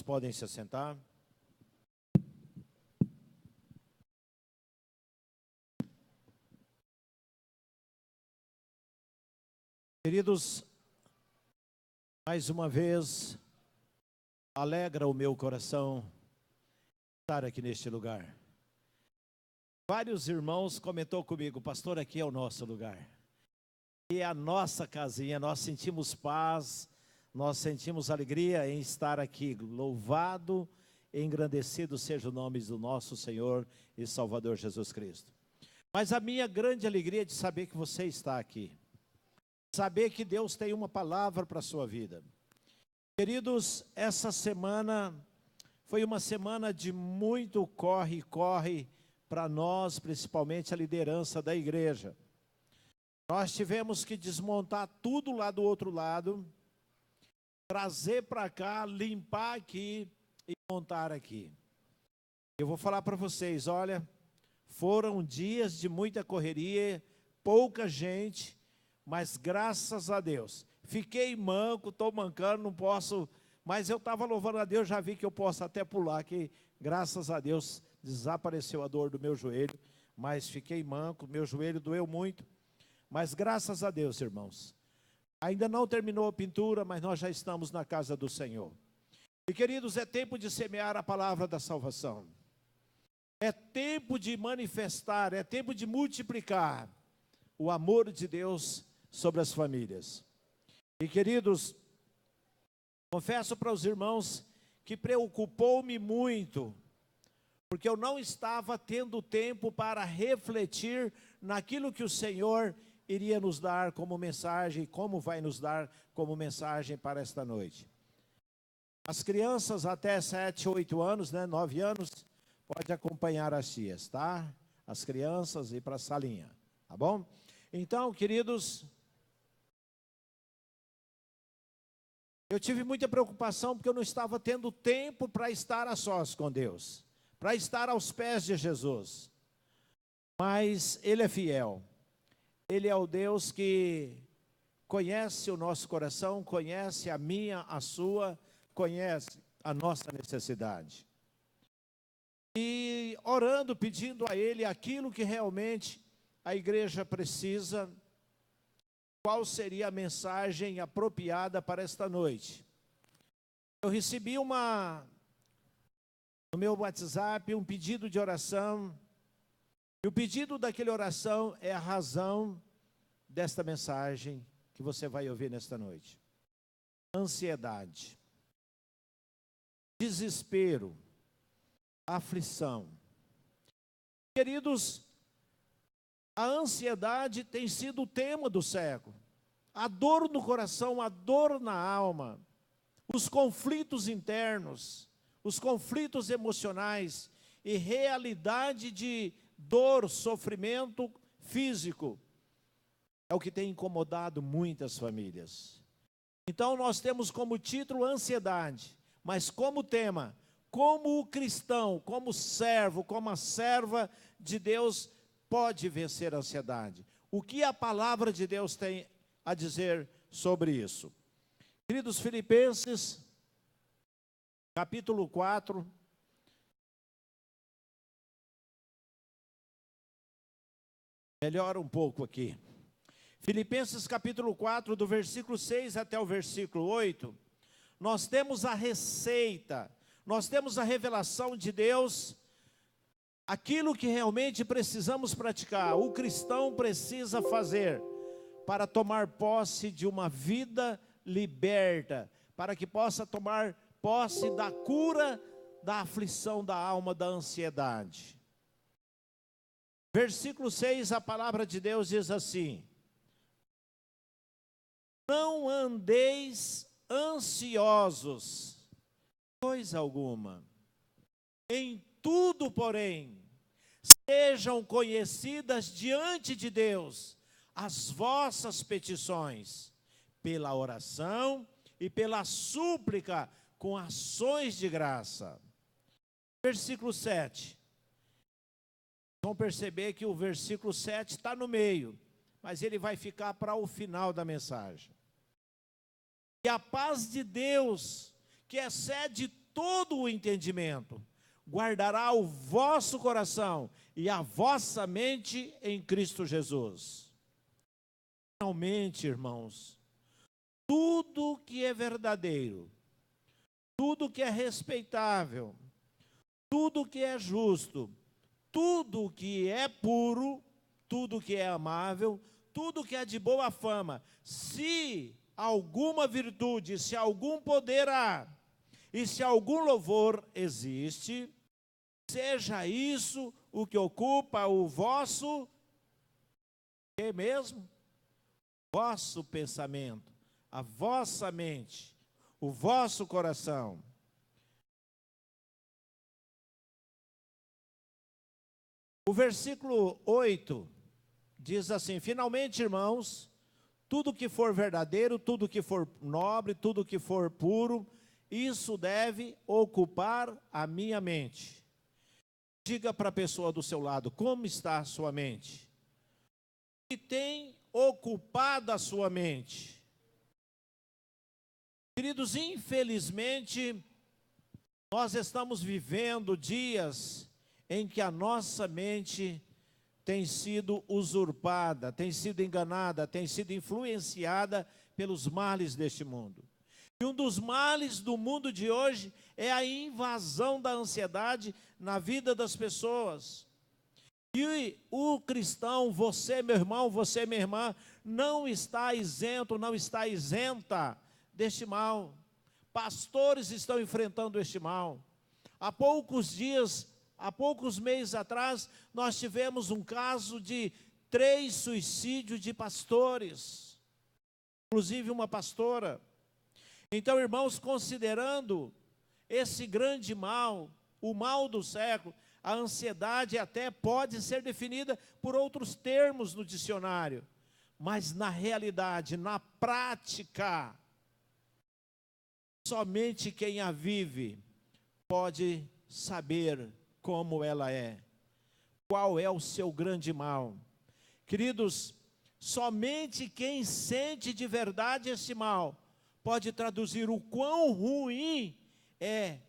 Podem se assentar. Queridos, mais uma vez, alegra o meu coração estar aqui neste lugar. Vários irmãos comentou comigo, pastor, aqui é o nosso lugar. Aqui é a nossa casinha, nós sentimos paz, nós sentimos alegria em estar aqui. Louvado e engrandecido seja o nome do nosso Senhor e Salvador Jesus Cristo. Mas a minha grande alegria é de saber que você está aqui. Saber que Deus tem uma palavra para a sua vida. Queridos, essa semana foi uma semana de muito corre para nós, principalmente a liderança da igreja. Nós tivemos que desmontar tudo lá do outro lado, trazer para cá, limpar aqui e montar aqui. Eu vou falar para vocês, olha, foram dias de muita correria, pouca gente, mas graças a Deus, fiquei manco, estou mancando, não posso, mas eu estava louvando a Deus, já vi que eu posso até pular, que graças a Deus desapareceu a dor do meu joelho, mas fiquei manco, meu joelho doeu muito, mas graças a Deus, irmãos, ainda não terminou a pintura, mas nós já estamos na casa do Senhor. E queridos, é tempo de semear a palavra da salvação, é tempo de manifestar, é tempo de multiplicar o amor de Deus sobre as famílias. E queridos, confesso para os irmãos que preocupou-me muito, porque eu não estava tendo tempo para refletir naquilo que o Senhor iria nos dar como mensagem, como vai nos dar como mensagem para esta noite. As crianças até 7, 8 anos, 9 anos, pode acompanhar as tias, tá? As crianças e para a salinha, tá bom? Então, queridos, eu tive muita preocupação porque eu não estava tendo tempo para estar a sós com Deus, para estar aos pés de Jesus. Mas Ele é fiel. Ele é o Deus que conhece o nosso coração, conhece a minha, a sua, conhece a nossa necessidade. E orando, pedindo a Ele aquilo que realmente a igreja precisa, qual seria a mensagem apropriada para esta noite. Eu recebi no meu WhatsApp um pedido de oração, e o pedido daquela oração é a razão desta mensagem que você vai ouvir nesta noite. Ansiedade, desespero, aflição. Queridos, a ansiedade tem sido o tema do século. A dor no coração, a dor na alma, os conflitos internos, os conflitos emocionais e realidade de dor, sofrimento físico, é o que tem incomodado muitas famílias. Então nós temos como título ansiedade, mas como tema, como o cristão, como servo, como a serva de Deus pode vencer a ansiedade. O que a palavra de Deus tem a dizer sobre isso? Queridos, Filipenses, capítulo 4. Melhora um pouco aqui. Filipenses capítulo 4, do versículo 6 até o versículo 8, nós temos a receita, nós temos a revelação de Deus, aquilo que realmente precisamos praticar, o cristão precisa fazer para tomar posse de uma vida liberta, para que possa tomar posse da cura da aflição da alma, da ansiedade. Versículo 6, a palavra de Deus diz assim: não andeis ansiosos, coisa alguma, em tudo, porém, sejam conhecidas diante de Deus as vossas petições, pela oração e pela súplica, com ações de graça. Versículo 7. Vão perceber que o versículo 7 está no meio, mas ele vai ficar para o final da mensagem. E a paz de Deus, que excede todo o entendimento, guardará o vosso coração e a vossa mente em Cristo Jesus. Finalmente, irmãos, tudo que é verdadeiro, tudo que é respeitável, tudo que é justo, tudo que é puro, tudo que é amável, tudo que é de boa fama, se alguma virtude, se algum poder há, e se algum louvor existe, seja isso o que ocupa o vosso, que mesmo? Vosso pensamento, a vossa mente, o vosso coração. O versículo 8 diz assim: finalmente, irmãos, tudo que for verdadeiro, tudo que for nobre, tudo que for puro, isso deve ocupar a minha mente. Diga para a pessoa do seu lado, como está a sua mente? O que tem ocupado a sua mente? Queridos, infelizmente, nós estamos vivendo dias em que a nossa mente tem sido usurpada, tem sido enganada, tem sido influenciada pelos males deste mundo. E um dos males do mundo de hoje é a invasão da ansiedade na vida das pessoas. E o cristão, você, meu irmão, você, minha irmã, não está isento, não está isenta deste mal. Pastores estão enfrentando este mal. Há poucos meses atrás, nós tivemos um caso de 3 suicídios de pastores, inclusive uma pastora. Então, irmãos, considerando esse grande mal, o mal do século, a ansiedade até pode ser definida por outros termos no dicionário, mas na realidade, na prática, somente quem a vive pode saber como ela é, qual é o seu grande mal. Queridos, somente quem sente de verdade esse mal pode traduzir o quão ruim é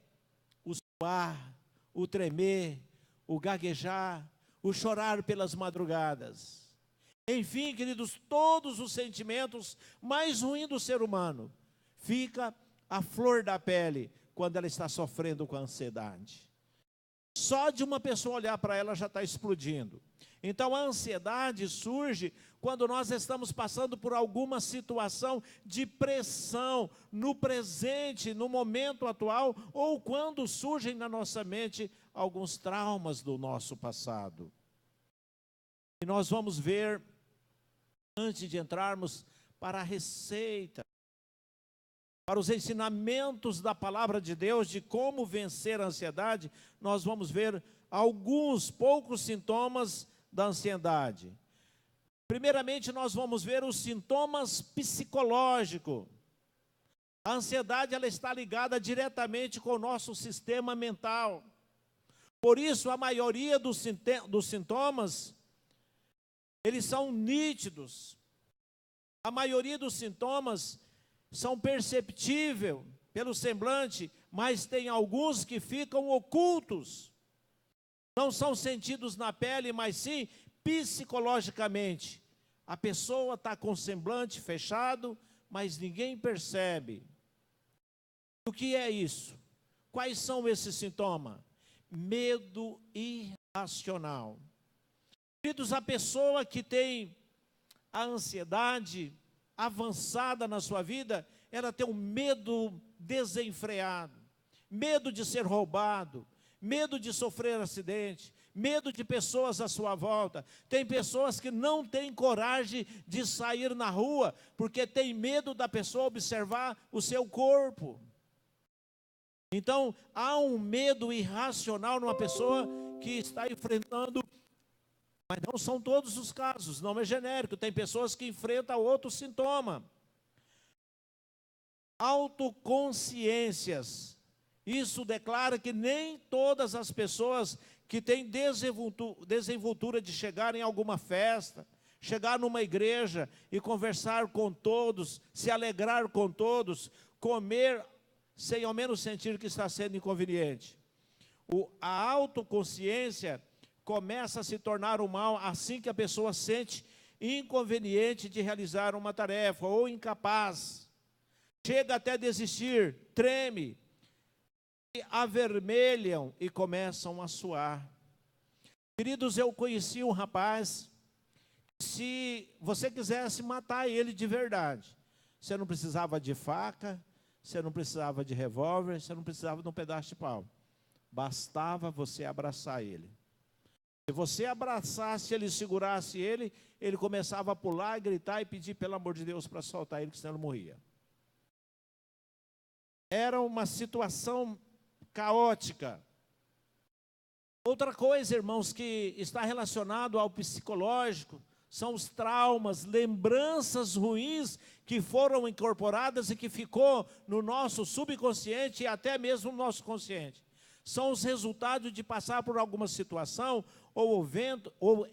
o suar, o tremer, o gaguejar, o chorar pelas madrugadas. Enfim, queridos, todos os sentimentos mais ruins do ser humano fica à flor da pele quando ela está sofrendo com a ansiedade. Só de uma pessoa olhar para ela já está explodindo. Então a ansiedade surge quando nós estamos passando por alguma situação de pressão no presente, no momento atual, ou quando surgem na nossa mente alguns traumas do nosso passado. E nós vamos ver, antes de entrarmos para a receita, para os ensinamentos da palavra de Deus de como vencer a ansiedade, nós vamos ver poucos sintomas da ansiedade. Primeiramente, nós vamos ver os sintomas psicológicos. A ansiedade, ela está ligada diretamente com o nosso sistema mental. Por isso, a maioria dos sintomas, eles são nítidos. A maioria dos sintomas são perceptíveis pelo semblante, mas tem alguns que ficam ocultos. Não são sentidos na pele, mas sim psicologicamente. A pessoa está com o semblante fechado, mas ninguém percebe. O que é isso? Quais são esses sintomas? Medo irracional. Queridos, a pessoa que tem a ansiedade avançada na sua vida, ela tem um medo desenfreado, medo de ser roubado, medo de sofrer acidente, medo de pessoas à sua volta. Tem pessoas que não têm coragem de sair na rua, porque tem medo da pessoa observar o seu corpo. Então, há um medo irracional numa pessoa que está enfrentando, mas não são todos os casos, não é genérico, tem pessoas que enfrentam outro sintoma. Autoconsciências. Isso declara que nem todas as pessoas que têm desenvoltura de chegar em alguma festa, chegar numa igreja e conversar com todos, se alegrar com todos, comer sem ao menos sentir que está sendo inconveniente. A autoconsciência começa a se tornar um mal assim que a pessoa sente inconveniente de realizar uma tarefa ou incapaz. Chega até desistir, treme, e avermelham e começam a suar. Queridos, eu conheci um rapaz, se você quisesse matar ele de verdade, você não precisava de faca, você não precisava de revólver, você não precisava de um pedaço de pau. Bastava você abraçar ele. Se você abraçasse ele, segurasse ele, ele começava a pular, gritar e pedir pelo amor de Deus para soltar ele, que senão ele morria. Era uma situação caótica. Outra coisa, irmãos, que está relacionado ao psicológico, são os traumas, lembranças ruins que foram incorporadas e que ficou no nosso subconsciente e até mesmo no nosso consciente. São os resultados de passar por alguma situação ou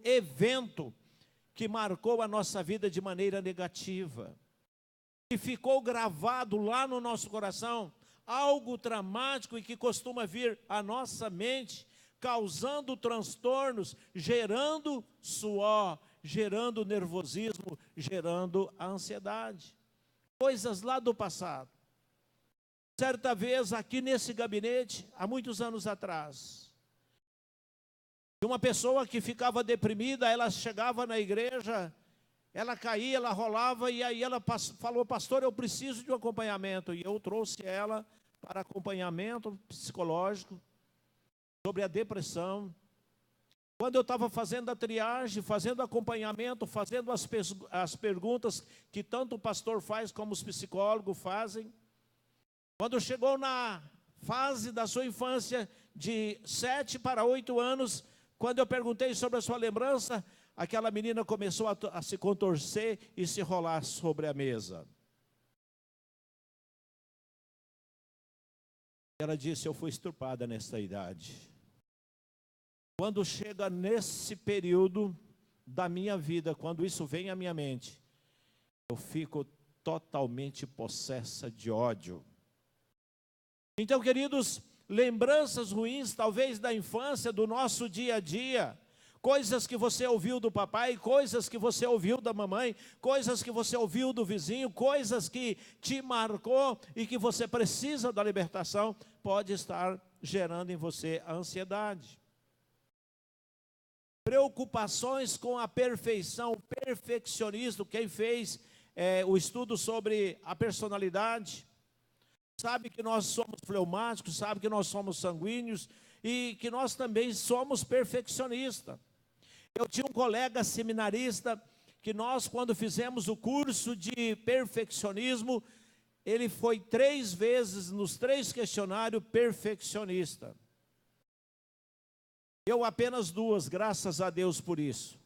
evento que marcou a nossa vida de maneira negativa. E ficou gravado lá no nosso coração, algo traumático e que costuma vir à nossa mente, causando transtornos, gerando suor, gerando nervosismo, gerando a ansiedade. Coisas lá do passado. Certa vez, aqui nesse gabinete, há muitos anos atrás, uma pessoa que ficava deprimida, ela chegava na igreja, ela caía, ela rolava, e aí ela falou: pastor, eu preciso de um acompanhamento. E eu trouxe ela para acompanhamento psicológico, sobre a depressão. Quando eu estava fazendo a triagem, fazendo acompanhamento, fazendo as perguntas que tanto o pastor faz como os psicólogos fazem, quando chegou na fase da sua infância, de 7 para 8 anos, quando eu perguntei sobre a sua lembrança, aquela menina começou a se contorcer e se rolar sobre a mesa. Ela disse: eu fui estuprada nessa idade. Quando chega nesse período da minha vida, quando isso vem à minha mente, eu fico totalmente possessa de ódio. Então, queridos, lembranças ruins, talvez da infância, do nosso dia a dia, coisas que você ouviu do papai, coisas que você ouviu da mamãe, coisas que você ouviu do vizinho, coisas que te marcou e que você precisa da libertação, pode estar gerando em você a ansiedade. Preocupações com a perfeição, perfeccionismo. Quem fez o estudo sobre a personalidade, sabe que nós somos fleumáticos, sabe que nós somos sanguíneos e que nós também somos perfeccionistas. Eu tinha um colega seminarista que nós, quando fizemos o curso de perfeccionismo, ele foi 3 vezes nos 3 questionários perfeccionista. Eu apenas 2, graças a Deus por isso.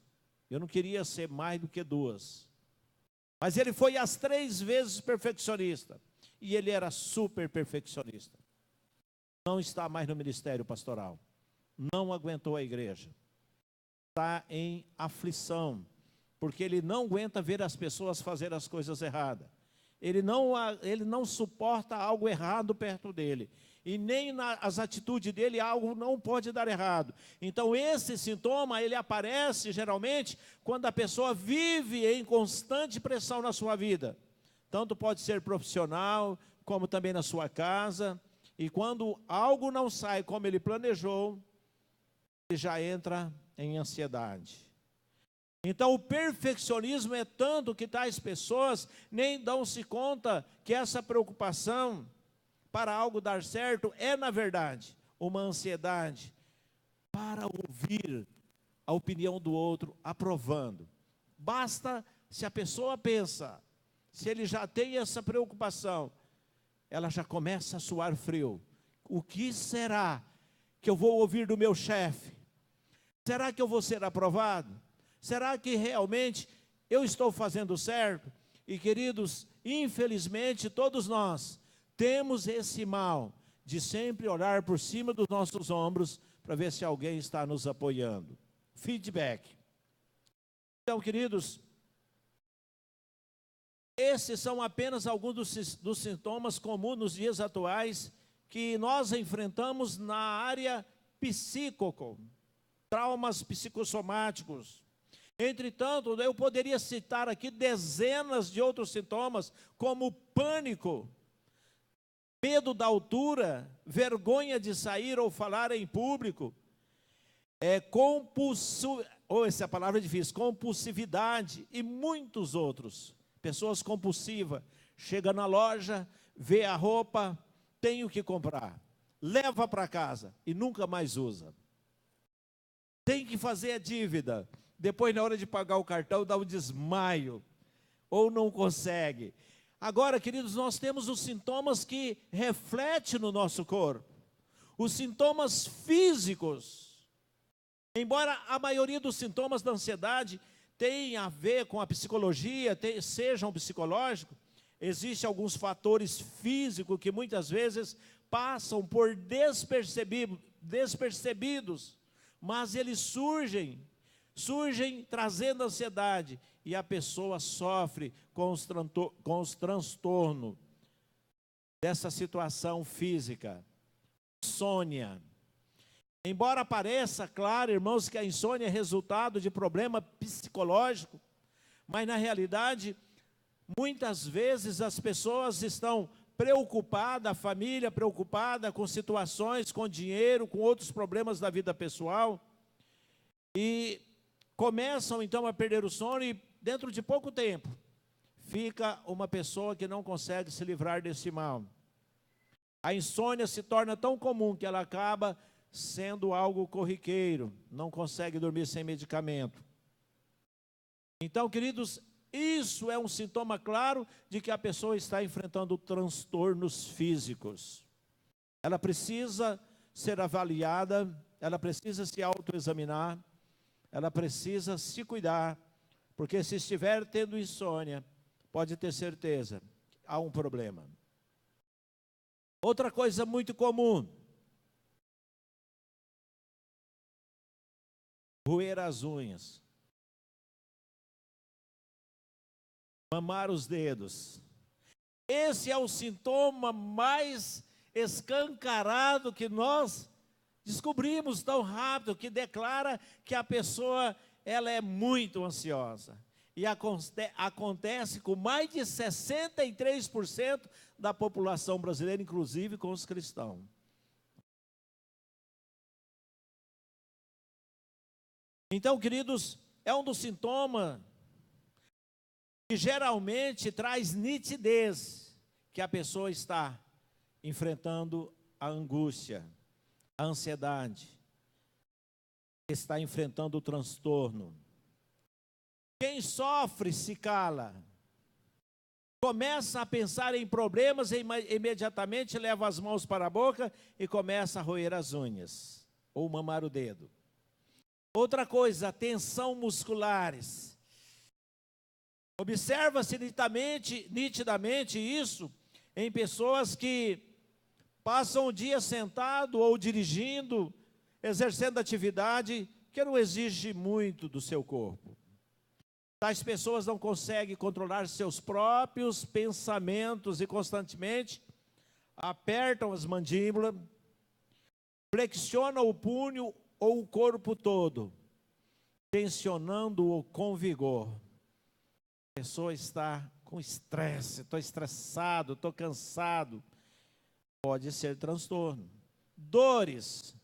Eu não queria ser mais do que 2. Mas ele foi as 3 vezes perfeccionista. E ele era super perfeccionista. Não está mais no ministério pastoral. Não aguentou a igreja. Está em aflição. Porque ele não aguenta ver as pessoas fazer as coisas erradas. Ele não suporta algo errado perto dele. E nem nas atitudes dele algo não pode dar errado. Então esse sintoma, ele aparece geralmente quando a pessoa vive em constante pressão na sua vida. Tanto pode ser profissional, como também na sua casa. E quando algo não sai como ele planejou, ele já entra em ansiedade. Então o perfeccionismo é tanto que tais pessoas nem dão-se conta que essa preocupação para algo dar certo é, na verdade, uma ansiedade para ouvir a opinião do outro, aprovando. Basta, se a pessoa pensa, se ele já tem essa preocupação, ela já começa a suar frio. O que será que eu vou ouvir do meu chefe? Será que eu vou ser aprovado? Será que realmente eu estou fazendo certo? E queridos, infelizmente todos nós temos esse mal de sempre olhar por cima dos nossos ombros para ver se alguém está nos apoiando. Feedback. Então, queridos, Esses são apenas alguns dos sintomas comuns nos dias atuais que nós enfrentamos na área psíquica, traumas psicossomáticos. Entretanto, eu poderia citar aqui dezenas de outros sintomas, como pânico, medo da altura, vergonha de sair ou falar em público, essa palavra é difícil, compulsividade e muitos outros. Pessoas compulsivas, chega na loja, vê a roupa, tem o que comprar, leva para casa e nunca mais usa. Tem que fazer a dívida, depois na hora de pagar o cartão dá um desmaio, ou não consegue. Agora, queridos, nós temos os sintomas que refletem no nosso corpo, os sintomas físicos. Embora a maioria dos sintomas da ansiedade tenha a ver com a psicologia, sejam psicológicos, existem alguns fatores físicos que muitas vezes passam por despercebidos, mas eles surgem trazendo ansiedade, e a pessoa sofre com os transtornos dessa situação física. Insônia. Embora pareça, claro, irmãos, que a insônia é resultado de problema psicológico, mas na realidade, muitas vezes as pessoas estão preocupadas, a família preocupada com situações, com dinheiro, com outros problemas da vida pessoal, e começam então a perder o sono e dentro de pouco tempo, fica uma pessoa que não consegue se livrar desse mal. A insônia se torna tão comum que ela acaba sendo algo corriqueiro, não consegue dormir sem medicamento. Então, queridos, isso é um sintoma claro de que a pessoa está enfrentando transtornos físicos. Ela precisa ser avaliada, ela precisa se autoexaminar, ela precisa se cuidar, porque se estiver tendo insônia, pode ter certeza, há um problema. Outra coisa muito comum, roer as unhas, mamar os dedos. Esse é o sintoma mais escancarado que nós descobrimos tão rápido, que declara que a pessoa ela é muito ansiosa. E acontece com mais de 63% da população brasileira, inclusive com os cristãos. Então, queridos, é um dos sintomas que geralmente traz nitidez que a pessoa está enfrentando a angústia, a ansiedade, está enfrentando o transtorno. Quem sofre se cala, começa a pensar em problemas e imediatamente leva as mãos para a boca e começa a roer as unhas ou mamar o dedo. Outra coisa, tensão musculares. Observa-se nitidamente isso em pessoas que passam o dia sentado ou dirigindo, exercendo atividade que não exige muito do seu corpo. Tais pessoas não conseguem controlar seus próprios pensamentos e constantemente apertam as mandíbulas, flexionam o punho ou o corpo todo, tensionando-o com vigor. A pessoa está com estresse, estou estressado, estou cansado. Pode ser transtorno. Dores.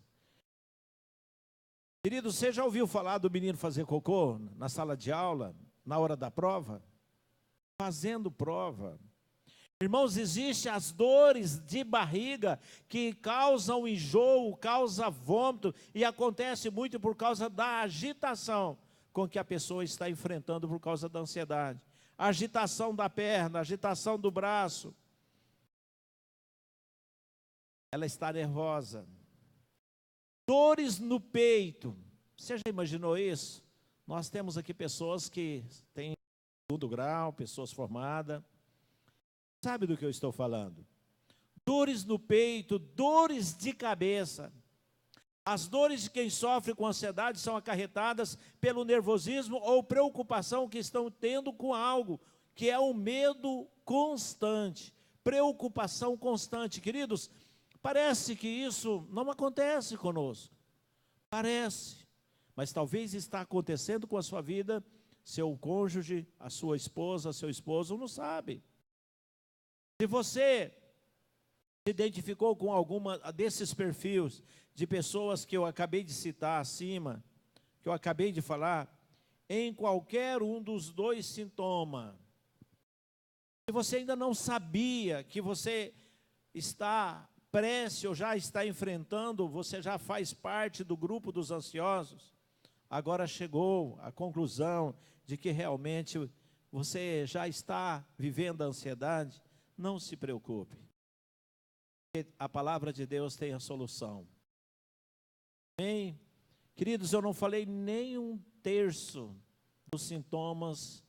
Querido, você já ouviu falar do menino fazer cocô na sala de aula, na hora da prova? Fazendo prova. Irmãos, existem as dores de barriga que causam enjoo, causam vômito, e acontece muito por causa da agitação com que a pessoa está enfrentando por causa da ansiedade. Agitação da perna, agitação do braço. Ela está nervosa. Dores no peito. Você já imaginou isso? Nós temos aqui pessoas que têm segundo grau, pessoas formadas. Sabe do que eu estou falando? Dores no peito, dores de cabeça. As dores de quem sofre com ansiedade são acarretadas pelo nervosismo ou preocupação que estão tendo com algo que é o medo constante, preocupação constante. Queridos, parece que isso não acontece conosco. Parece, mas talvez está acontecendo com a sua vida. Seu cônjuge, a sua esposa, seu esposo não sabe. Se você se identificou com alguma desses perfis de pessoas que eu acabei de citar acima, que eu acabei de falar, em qualquer um dos dois sintomas, se você ainda não sabia que você está prestes ou já está enfrentando, você já faz parte do grupo dos ansiosos, agora chegou à conclusão de que realmente você já está vivendo a ansiedade, não se preocupe. A palavra de Deus tem a solução. Amém? Queridos, eu não falei nem um terço dos sintomas.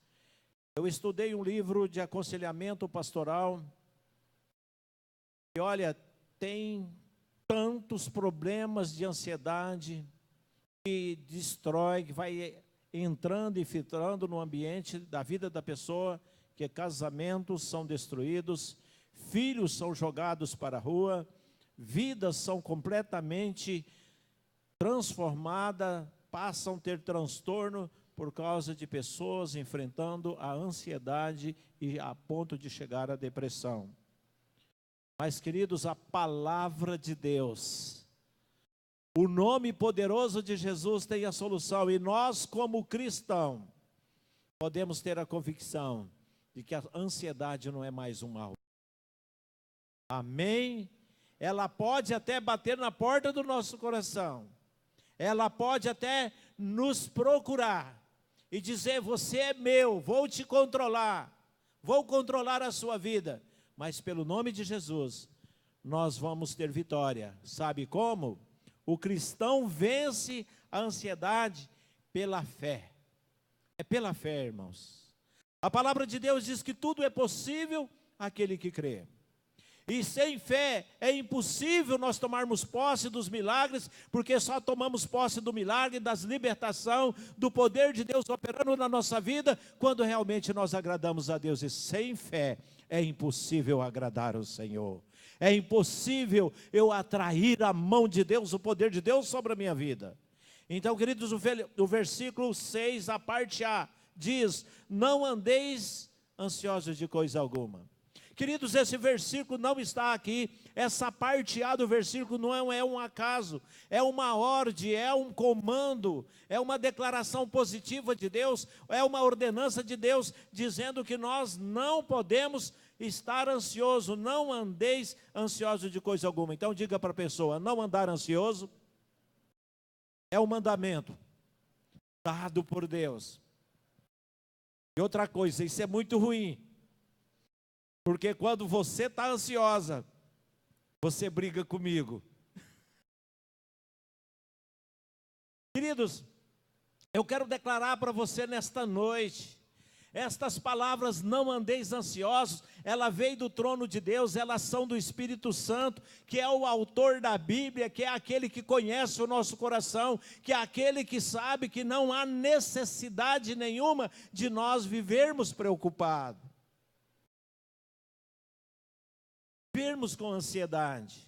Eu estudei um livro de aconselhamento pastoral. E olha, tem tantos problemas de ansiedade que destrói, que vai entrando e filtrando no ambiente da vida da pessoa, que casamentos são destruídos, filhos são jogados para a rua, vidas são completamente transformadas, passam a ter transtorno por causa de pessoas enfrentando a ansiedade e a ponto de chegar à depressão. Mas, queridos, a palavra de Deus, o nome poderoso de Jesus tem a solução, e nós, como cristãos, podemos ter a convicção de que a ansiedade não é mais um mal. Amém? Ela pode até bater na porta do nosso coração, ela pode até nos procurar e dizer: você é meu, vou te controlar, vou controlar a sua vida. Mas pelo nome de Jesus, nós vamos ter vitória. Sabe como? O cristão vence a ansiedade pela fé. É pela fé, irmãos. A palavra de Deus diz que tudo é possível àquele que crê. E sem fé é impossível nós tomarmos posse dos milagres, porque só tomamos posse do milagre, das libertação, do poder de Deus operando na nossa vida, quando realmente nós agradamos a Deus. E sem fé é impossível agradar o Senhor. É impossível eu atrair a mão de Deus, o poder de Deus sobre a minha vida. Então, queridos, o versículo 6, a parte A, diz: não andeis ansiosos de coisa alguma. Queridos, esse versículo não está aqui, essa parte A do versículo não é um acaso, é uma ordem, é um comando, é uma declaração positiva de Deus, é uma ordenança de Deus, dizendo que nós não podemos estar ansioso, não andeis ansiosos de coisa alguma. Então diga para a pessoa: não andar ansioso é um mandamento dado por Deus. E outra coisa, isso é muito ruim, porque quando você está ansiosa, você briga comigo. Queridos, eu quero declarar para você nesta noite, estas palavras: não andeis ansiosos, ela veio do trono de Deus, elas são do Espírito Santo, que é o autor da Bíblia, que é aquele que conhece o nosso coração, que é aquele que sabe que não há necessidade nenhuma de nós vivermos preocupados, vivermos com ansiedade.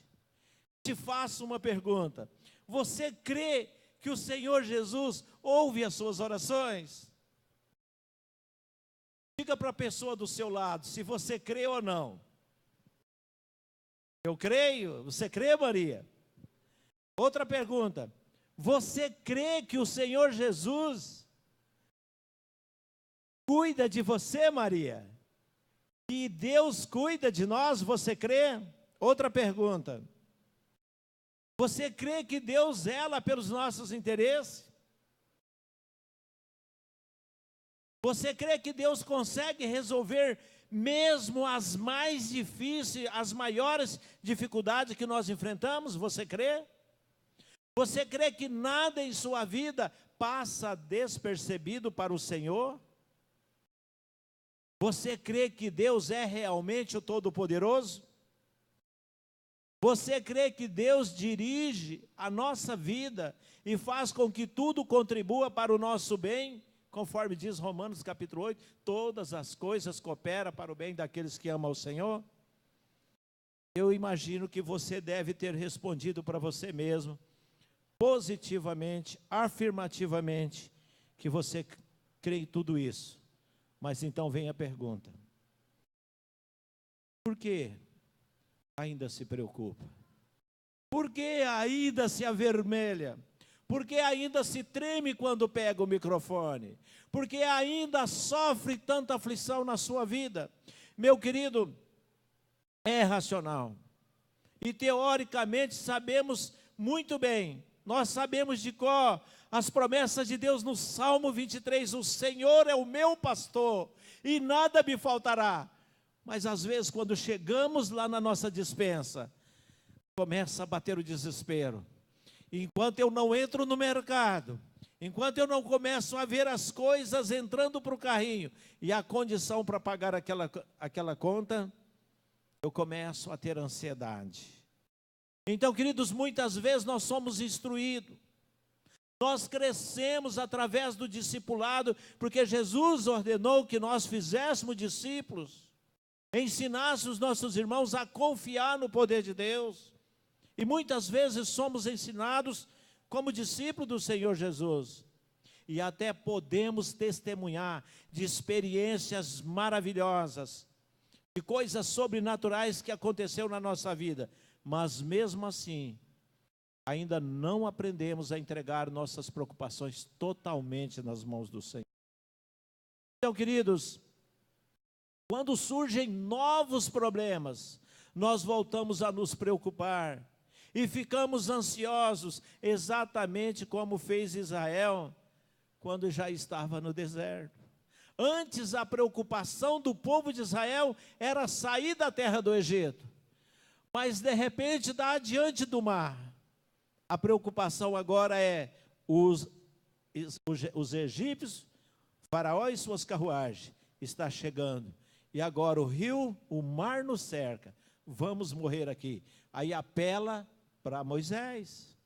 Te faço uma pergunta: você crê que o Senhor Jesus ouve as suas orações? Diga para a pessoa do seu lado se você crê ou não. Eu creio. Você crê, Maria? Outra pergunta: você crê que o Senhor Jesus cuida de você, Maria? Que Deus cuida de nós, você crê? Outra pergunta: você crê que Deus zela pelos nossos interesses? Você crê que Deus consegue resolver mesmo as mais difíceis, as maiores dificuldades que nós enfrentamos? Você crê? Você crê que nada em sua vida passa despercebido para o Senhor? Você crê que Deus é realmente o Todo-Poderoso? Você crê que Deus dirige a nossa vida e faz com que tudo contribua para o nosso bem? conforme diz Romanos capítulo 8, todas as coisas cooperam para o bem daqueles que amam ao Senhor. Eu imagino que você deve ter respondido para você mesmo, positivamente, afirmativamente, que você crê em tudo isso. Mas então vem a pergunta: por que ainda se preocupa? Por que ainda se avermelha? Por que ainda se treme quando pega o microfone? Por que ainda sofre tanta aflição na sua vida? Meu querido, é racional. E teoricamente sabemos muito bem, nós sabemos de cor as promessas de Deus no Salmo 23, o Senhor é o meu pastor e nada me faltará. Mas às vezes quando chegamos lá na nossa despensa, começa a bater o desespero. Enquanto eu não entro no mercado, enquanto eu não começo a ver as coisas entrando para o carrinho e a condição para pagar aquela conta, eu começo a ter ansiedade. Então, queridos, muitas vezes nós somos instruídos, nós crescemos através do discipulado, porque Jesus ordenou que nós fizéssemos discípulos, ensinasse os nossos irmãos a confiar no poder de Deus. E muitas vezes somos ensinados como discípulos do Senhor Jesus. E até podemos testemunhar de experiências maravilhosas, de coisas sobrenaturais que aconteceram na nossa vida. Mas mesmo assim, ainda não aprendemos a entregar nossas preocupações totalmente nas mãos do Senhor. Então, queridos, quando surgem novos problemas, nós voltamos a nos preocupar e ficamos ansiosos, exatamente como fez Israel quando já estava no deserto. Antes, a preocupação do povo de Israel era sair da terra do Egito, mas de repente dá diante do mar. A preocupação agora é os egípcios, Faraó e suas carruagens está chegando, e agora o rio, o mar nos cerca, vamos morrer aqui. Aí apela para Moisés.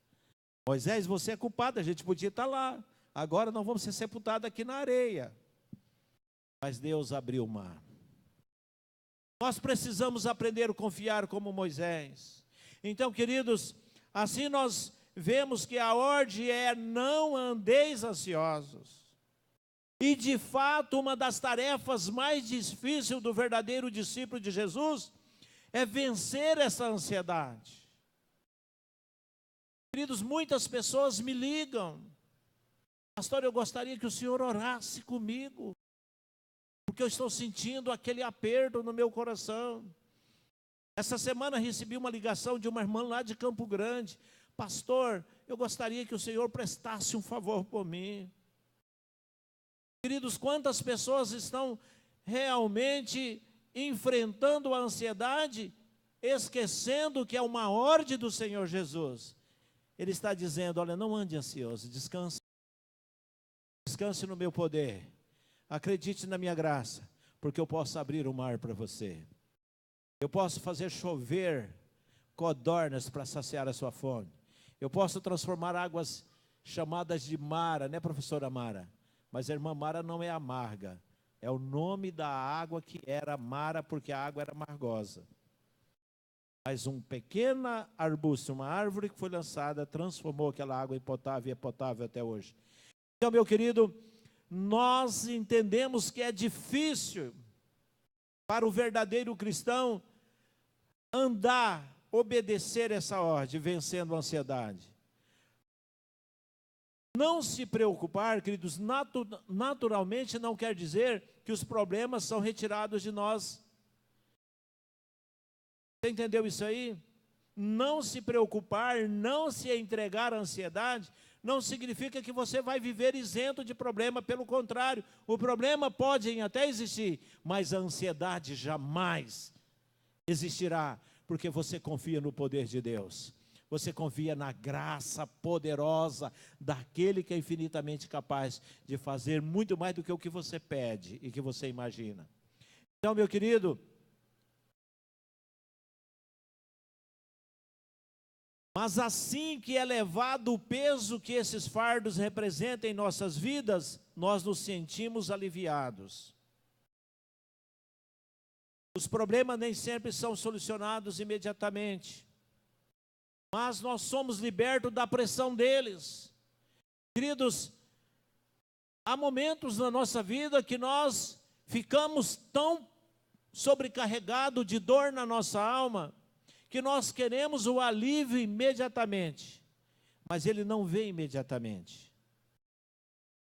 Moisés, você é culpado, a gente podia estar lá, agora nós vamos ser sepultados aqui na areia. Mas Deus abriu o mar. Nós precisamos aprender a confiar como Moisés. Então, queridos, assim nós vemos que a ordem é: não andeis ansiosos. E de fato, uma das tarefas mais difíceis do verdadeiro discípulo de Jesus é vencer essa ansiedade. Queridos, muitas pessoas me ligam: pastor, eu gostaria que o senhor orasse comigo, porque eu estou sentindo aquele aperto no meu coração. Essa semana recebi uma ligação de uma irmã lá de Campo Grande: pastor, eu gostaria que o senhor prestasse um favor por mim. Queridos, quantas pessoas estão realmente enfrentando a ansiedade, esquecendo que é uma ordem do Senhor Jesus. Ele está dizendo: olha, não ande ansioso, descanse. Descanse no meu poder. Acredite na minha graça, porque eu posso abrir o mar para você. Eu posso fazer chover codornas para saciar a sua fome. Eu posso transformar águas chamadas de Mara, né, professora Mara? Mas a irmã Mara não é amarga. É o nome da água que era Mara, porque a água era amargosa. Mas um pequeno arbusto, uma árvore que foi lançada, transformou aquela água em potável e é potável até hoje. Então, meu querido, nós entendemos que é difícil para o verdadeiro cristão andar, obedecer essa ordem, vencendo a ansiedade. Não se preocupar, queridos, naturalmente não quer dizer que os problemas são retirados de nós. Você entendeu isso aí? Não se preocupar, não se entregar à ansiedade, não significa que você vai viver isento de problema. Pelo contrário, o problema pode até existir, mas a ansiedade jamais existirá, porque você confia no poder de Deus. Você confia na graça poderosa daquele que é infinitamente capaz de fazer muito mais do que o que você pede e que você imagina. Então, meu querido, Mas assim que é levado o peso que esses fardos representam em nossas vidas, nós nos sentimos aliviados. Os problemas nem sempre são solucionados imediatamente, mas nós somos libertos da pressão deles. Queridos, há momentos na nossa vida que nós ficamos tão sobrecarregados de dor na nossa alma, que nós queremos o alívio imediatamente, mas ele não vem imediatamente.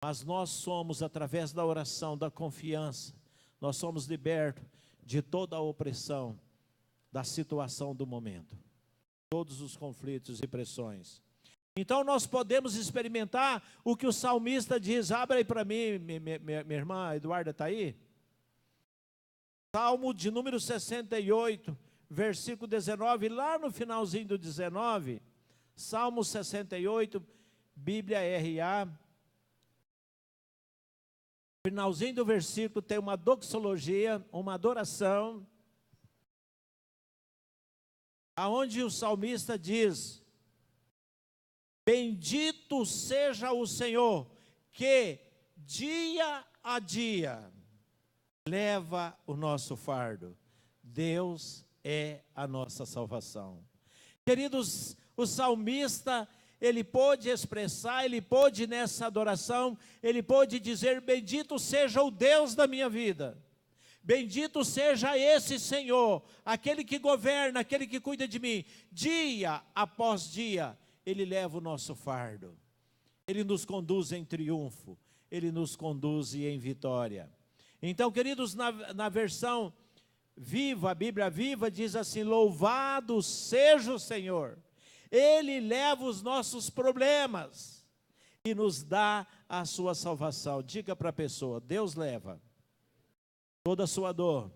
Mas nós somos, através da oração, da confiança, nós somos libertos de toda a opressão da situação do momento, todos os conflitos e pressões. Então nós podemos experimentar o que o salmista diz. Abre aí para mim, minha irmã Eduarda está aí? Salmo de número 68, versículo 19, lá no finalzinho do 19, Salmo 68, Bíblia RA, finalzinho do versículo tem uma doxologia, uma adoração, aonde o salmista diz: bendito seja o Senhor, que dia a dia leva o nosso fardo. Deus é a nossa salvação. Queridos, o salmista, ele pôde expressar, ele pôde nessa adoração, ele pôde dizer: bendito seja o Deus da minha vida, bendito seja esse Senhor, aquele que governa, aquele que cuida de mim. Dia após dia, ele leva o nosso fardo, ele nos conduz em triunfo, ele nos conduz em vitória. Então, queridos, na versão Viva, a Bíblia Viva diz assim: louvado seja o Senhor, Ele leva os nossos problemas e nos dá a sua salvação. Diga para a pessoa: Deus leva toda a sua dor,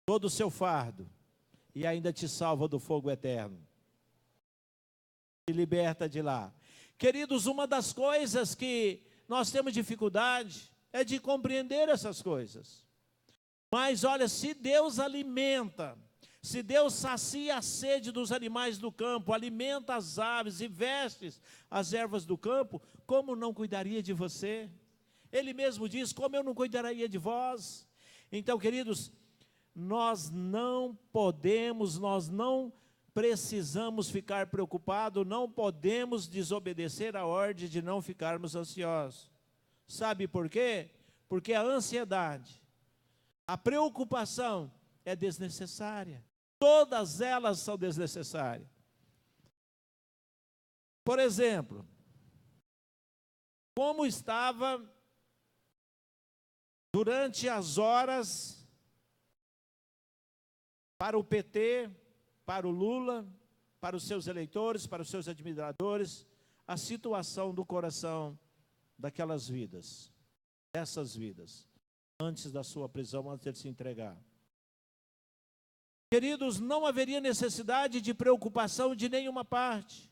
todo o seu fardo, e ainda te salva do fogo eterno, te liberta de lá. Queridos, uma das coisas que nós temos dificuldade é de compreender essas coisas. Mas olha, se Deus alimenta, se Deus sacia a sede dos animais do campo, alimenta as aves e veste as ervas do campo, como não cuidaria de você? Ele mesmo diz: como eu não cuidaria de vós? Então, queridos, nós não podemos, nós não precisamos ficar preocupados, não podemos desobedecer a ordem de não ficarmos ansiosos. Sabe por quê? Porque a ansiedade, a preocupação é desnecessária. Todas elas são desnecessárias. Por exemplo, como estava durante as horas para o PT, para o Lula, para os seus eleitores, para os seus admiradores, a situação do coração daquelas vidas, dessas vidas, antes da sua prisão, antes de ele se entregar. Queridos, não haveria necessidade de preocupação de nenhuma parte,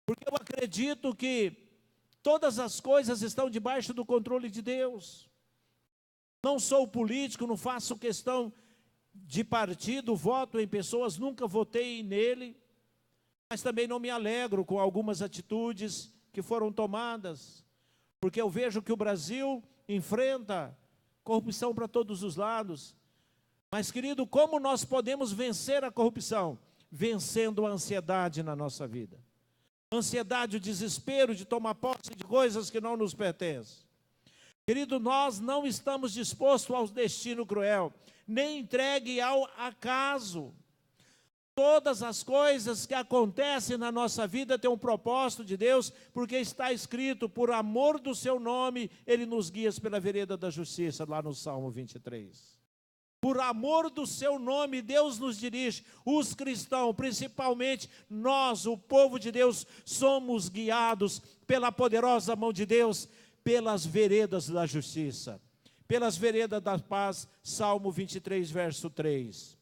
porque eu acredito que todas as coisas estão debaixo do controle de Deus. Não sou político, não faço questão de partido, voto em pessoas, nunca votei nele, mas também não me alegro com algumas atitudes que foram tomadas, porque eu vejo que o Brasil enfrenta corrupção para todos os lados. Mas, querido, como nós podemos vencer a corrupção? Vencendo a ansiedade na nossa vida. Ansiedade, o desespero de tomar posse de coisas que não nos pertencem. Querido, nós não estamos dispostos ao destino cruel, nem entregue ao acaso. Todas as coisas que acontecem na nossa vida têm um propósito de Deus, porque está escrito: por amor do seu nome, Ele nos guia pela vereda da justiça, lá no Salmo 23. Por amor do seu nome, Deus nos dirige. Os cristãos, principalmente nós, o povo de Deus, somos guiados pela poderosa mão de Deus, pelas veredas da justiça, pelas veredas da paz. Salmo 23, verso 3.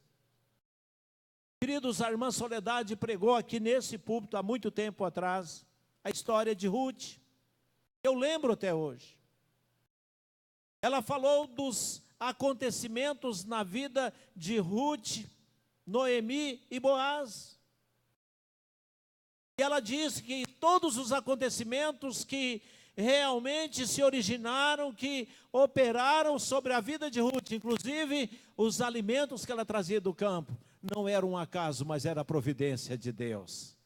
Queridos, a irmã Soledade pregou aqui nesse púlpito há muito tempo atrás a história de Ruth. Eu lembro até hoje. Ela falou dos acontecimentos na vida de Ruth, Noemi e Boaz. E ela disse que todos os acontecimentos que realmente se originaram, que operaram sobre a vida de Ruth, inclusive os alimentos que ela trazia do campo, não era um acaso, mas era a providência de Deus.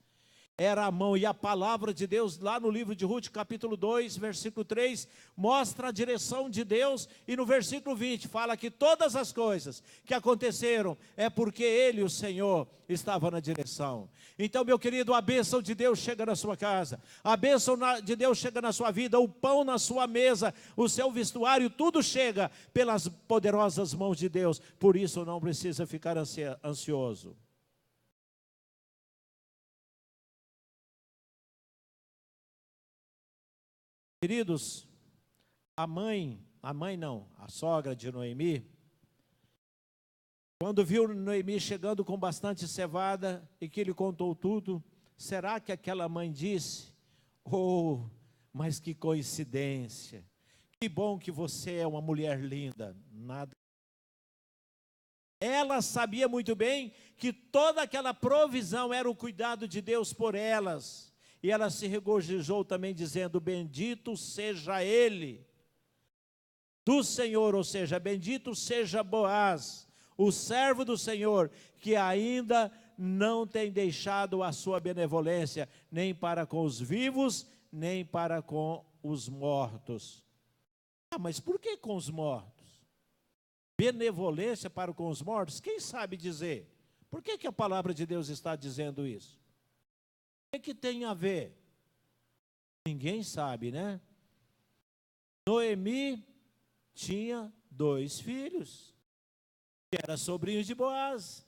Era a mão, e a palavra de Deus, lá no livro de Ruth, capítulo 2, versículo 3, mostra a direção de Deus, e no versículo 20, fala que todas as coisas que aconteceram, é porque Ele, o Senhor, estava na direção. Então, meu querido, a bênção de Deus chega na sua casa, a bênção de Deus chega na sua vida, o pão na sua mesa, o seu vestuário, tudo chega pelas poderosas mãos de Deus, por isso não precisa ficar ansioso. Queridos, a sogra de Noemi, quando viu Noemi chegando com bastante cevada e que ele contou tudo, será que aquela mãe disse: oh, mas que coincidência, que bom que você é uma mulher linda? Nada. Ela sabia muito bem que toda aquela provisão era o cuidado de Deus por elas. E ela se regozijou também dizendo: bendito seja ele do Senhor, ou seja, bendito seja Boaz, o servo do Senhor, que ainda não tem deixado a sua benevolência, nem para com os vivos, nem para com os mortos. Ah, mas por que com os mortos? Benevolência para com os mortos? Quem sabe dizer? Por que a palavra de Deus está dizendo isso? O que tem a ver? Ninguém sabe, né? Noemi tinha 2 filhos, que eram sobrinhos de Boaz,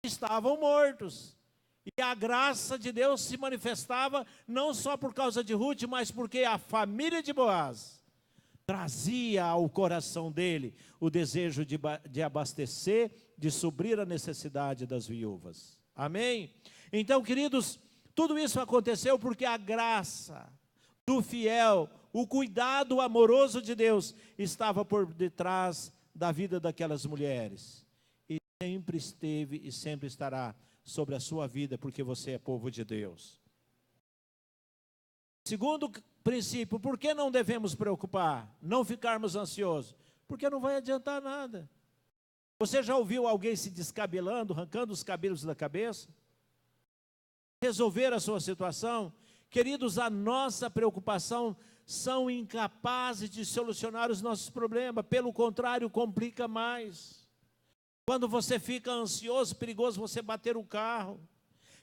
estavam mortos. E a graça de Deus se manifestava não só por causa de Ruth, mas porque a família de Boaz trazia ao coração dele o desejo de abastecer, de suprir a necessidade das viúvas. Amém? Então, queridos, tudo isso aconteceu porque a graça do fiel, o cuidado amoroso de Deus estava por detrás da vida daquelas mulheres. E sempre esteve e sempre estará sobre a sua vida, porque você é povo de Deus. Segundo princípio, por que não devemos preocupar, não ficarmos ansiosos? Porque não vai adiantar nada. Você já ouviu alguém se descabelando, arrancando os cabelos da cabeça? Resolver a sua situação? Queridos, a nossa preocupação são incapazes de solucionar os nossos problemas, pelo contrário, complica mais. Quando você fica ansioso, perigoso você bater o carro,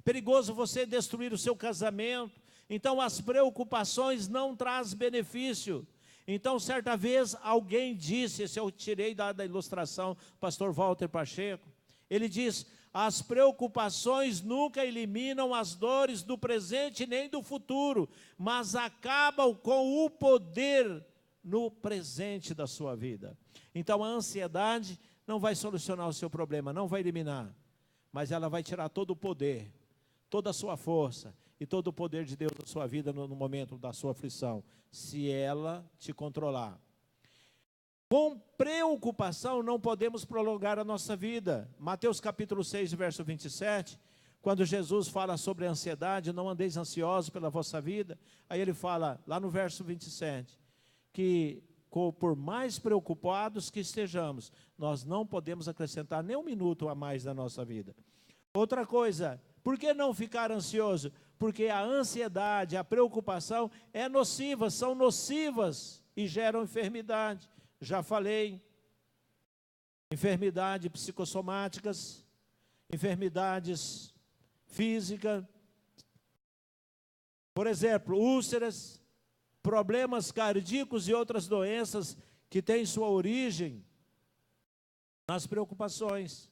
perigoso você destruir o seu casamento. Então as preocupações não trazem benefício. Então certa vez alguém disse, esse eu tirei da ilustração, pastor Walter Pacheco, ele diz: as preocupações nunca eliminam as dores do presente nem do futuro, mas acabam com o poder no presente da sua vida. Então a ansiedade não vai solucionar o seu problema, não vai eliminar, mas ela vai tirar todo o poder, toda a sua força e todo o poder de Deus na sua vida no momento da sua aflição, se ela te controlar. Com preocupação não podemos prolongar a nossa vida. Mateus capítulo 6, verso 27, quando Jesus fala sobre a ansiedade, não andeis ansiosos pela vossa vida, aí ele fala, lá no verso 27, que por mais preocupados que estejamos, nós não podemos acrescentar nem 1 minuto a mais na nossa vida. Outra coisa, por que não ficar ansioso? Porque a ansiedade, a preocupação é nociva, são nocivas e geram enfermidade. Já falei, enfermidades psicossomáticas, enfermidades físicas, por exemplo, úlceras, problemas cardíacos e outras doenças que têm sua origem nas preocupações.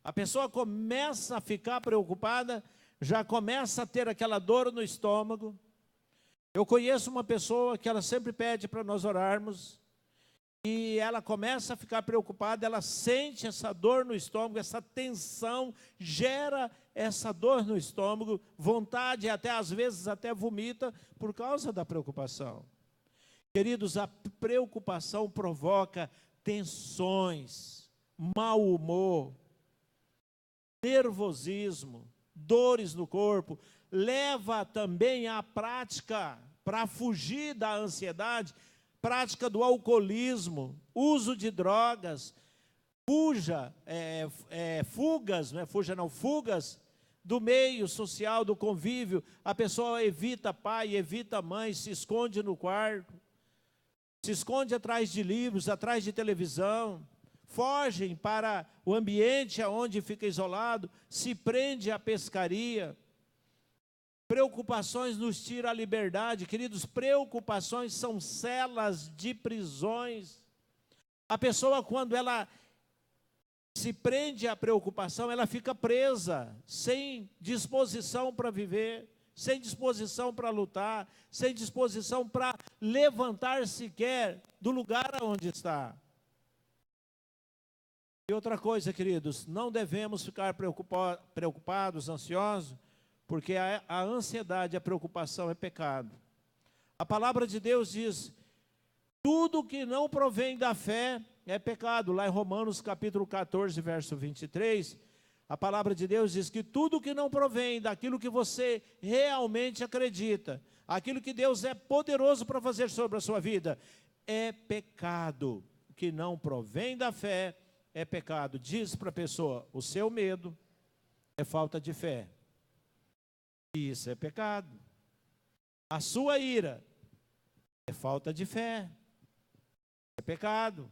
A pessoa começa a ficar preocupada, já começa a ter aquela dor no estômago. Eu conheço uma pessoa que ela sempre pede para nós orarmos, e ela começa a ficar preocupada, ela sente essa dor no estômago, essa tensão, gera essa dor no estômago, vontade, até às vezes até vomita, por causa da preocupação. Queridos, a preocupação provoca tensões, mau humor, nervosismo, dores no corpo, leva também à prática, para fugir da ansiedade, prática do alcoolismo, uso de drogas, fugas do meio social, do convívio. A pessoa evita pai, evita mãe, se esconde no quarto, se esconde atrás de livros, atrás de televisão, fogem para o ambiente onde fica isolado, se prende à pescaria. Preocupações nos tiram a liberdade. Queridos, preocupações são celas de prisões. A pessoa, quando ela se prende à preocupação, ela fica presa, sem disposição para viver, sem disposição para lutar, sem disposição para levantar sequer do lugar onde está. E outra coisa, queridos, não devemos ficar preocupados, ansiosos, porque a ansiedade, a preocupação é pecado. A palavra de Deus diz: tudo que não provém da fé é pecado. Lá em Romanos capítulo 14, verso 23, a palavra de Deus diz que tudo que não provém daquilo que você realmente acredita, aquilo que Deus é poderoso para fazer sobre a sua vida, é pecado. O que não provém da fé é pecado. Diz para a pessoa: o seu medo é falta de fé. E isso é pecado. A sua ira é falta de fé. É pecado.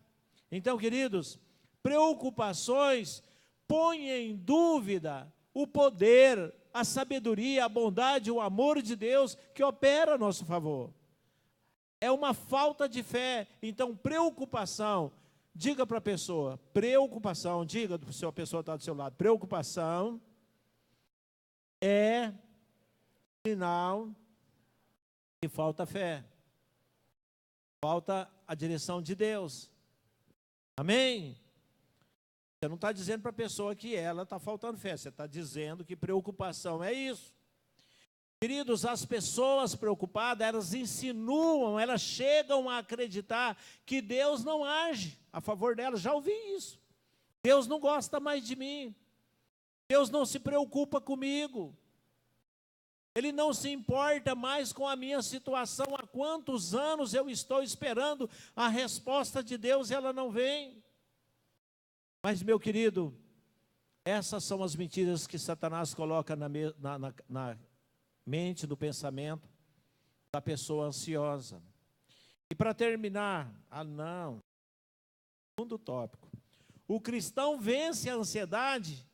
Então, queridos, preocupações põem em dúvida o poder, a sabedoria, a bondade, o amor de Deus que opera a nosso favor. É uma falta de fé. Então, preocupação, diga para a pessoa, preocupação, diga se a pessoa está do seu lado, preocupação é sinal que falta fé, falta a direção de Deus. Amém? Você não está dizendo para a pessoa que ela está faltando fé, você está dizendo que preocupação é isso. Queridos, as pessoas preocupadas, elas insinuam, elas chegam a acreditar que Deus não age a favor delas. Já ouvi isso. Deus não gosta mais de mim. Deus não se preocupa comigo. Ele não se importa mais com a minha situação. Há quantos anos eu estou esperando a resposta de Deus e ela não vem? Mas, meu querido, essas são as mentiras que Satanás coloca na mente, do pensamento da pessoa ansiosa. E para terminar, segundo tópico, o cristão vence a ansiedade.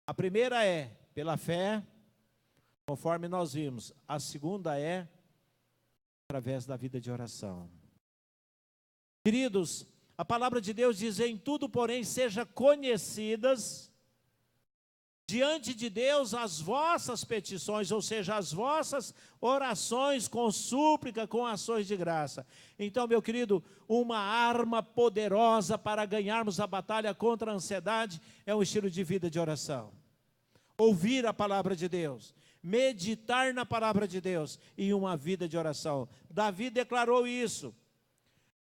A primeira é pela fé, conforme nós vimos. A segunda é através da vida de oração. Queridos, a palavra de Deus diz: em tudo, porém, sejam conhecidas diante de Deus as vossas petições, ou seja, as vossas orações com súplica, com ações de graça. Então, meu querido, uma arma poderosa para ganharmos a batalha contra a ansiedade é um estilo de vida de oração. Ouvir a palavra de Deus, meditar na palavra de Deus e uma vida de oração. Davi declarou isso: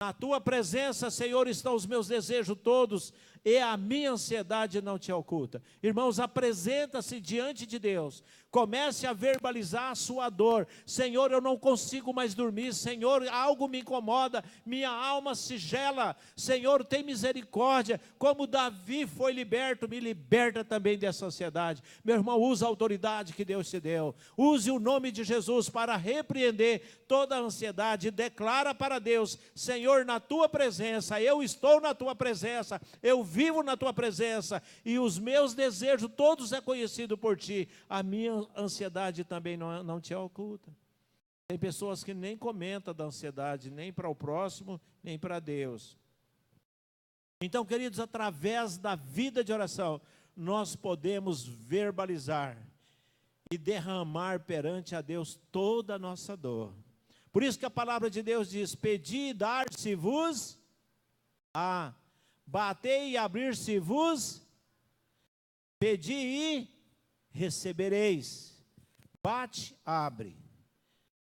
na tua presença, Senhor, estão os meus desejos todos, e a minha ansiedade não te oculta. Irmãos, apresenta-se diante de Deus, comece a verbalizar a sua dor. Senhor, eu não consigo mais dormir. Senhor, algo me incomoda, minha alma se gela. Senhor, tem misericórdia. Como Davi foi liberto, me liberta também dessa ansiedade. Meu irmão, use a autoridade que Deus te deu, use o nome de Jesus para repreender toda a ansiedade. Declara para Deus: Senhor, na tua presença, eu estou na tua presença, eu vivo na tua presença, e os meus desejos todos é conhecido por ti. A minha ansiedade também não te oculta. Tem pessoas que nem comentam da ansiedade, nem para o próximo, nem para Deus. Então, queridos, através da vida de oração, nós podemos verbalizar e derramar perante a Deus toda a nossa dor. Por isso que a palavra de Deus diz: pedi e dar-se-vos, batei e abrir-se-vos, pedi e recebereis, bate, abre,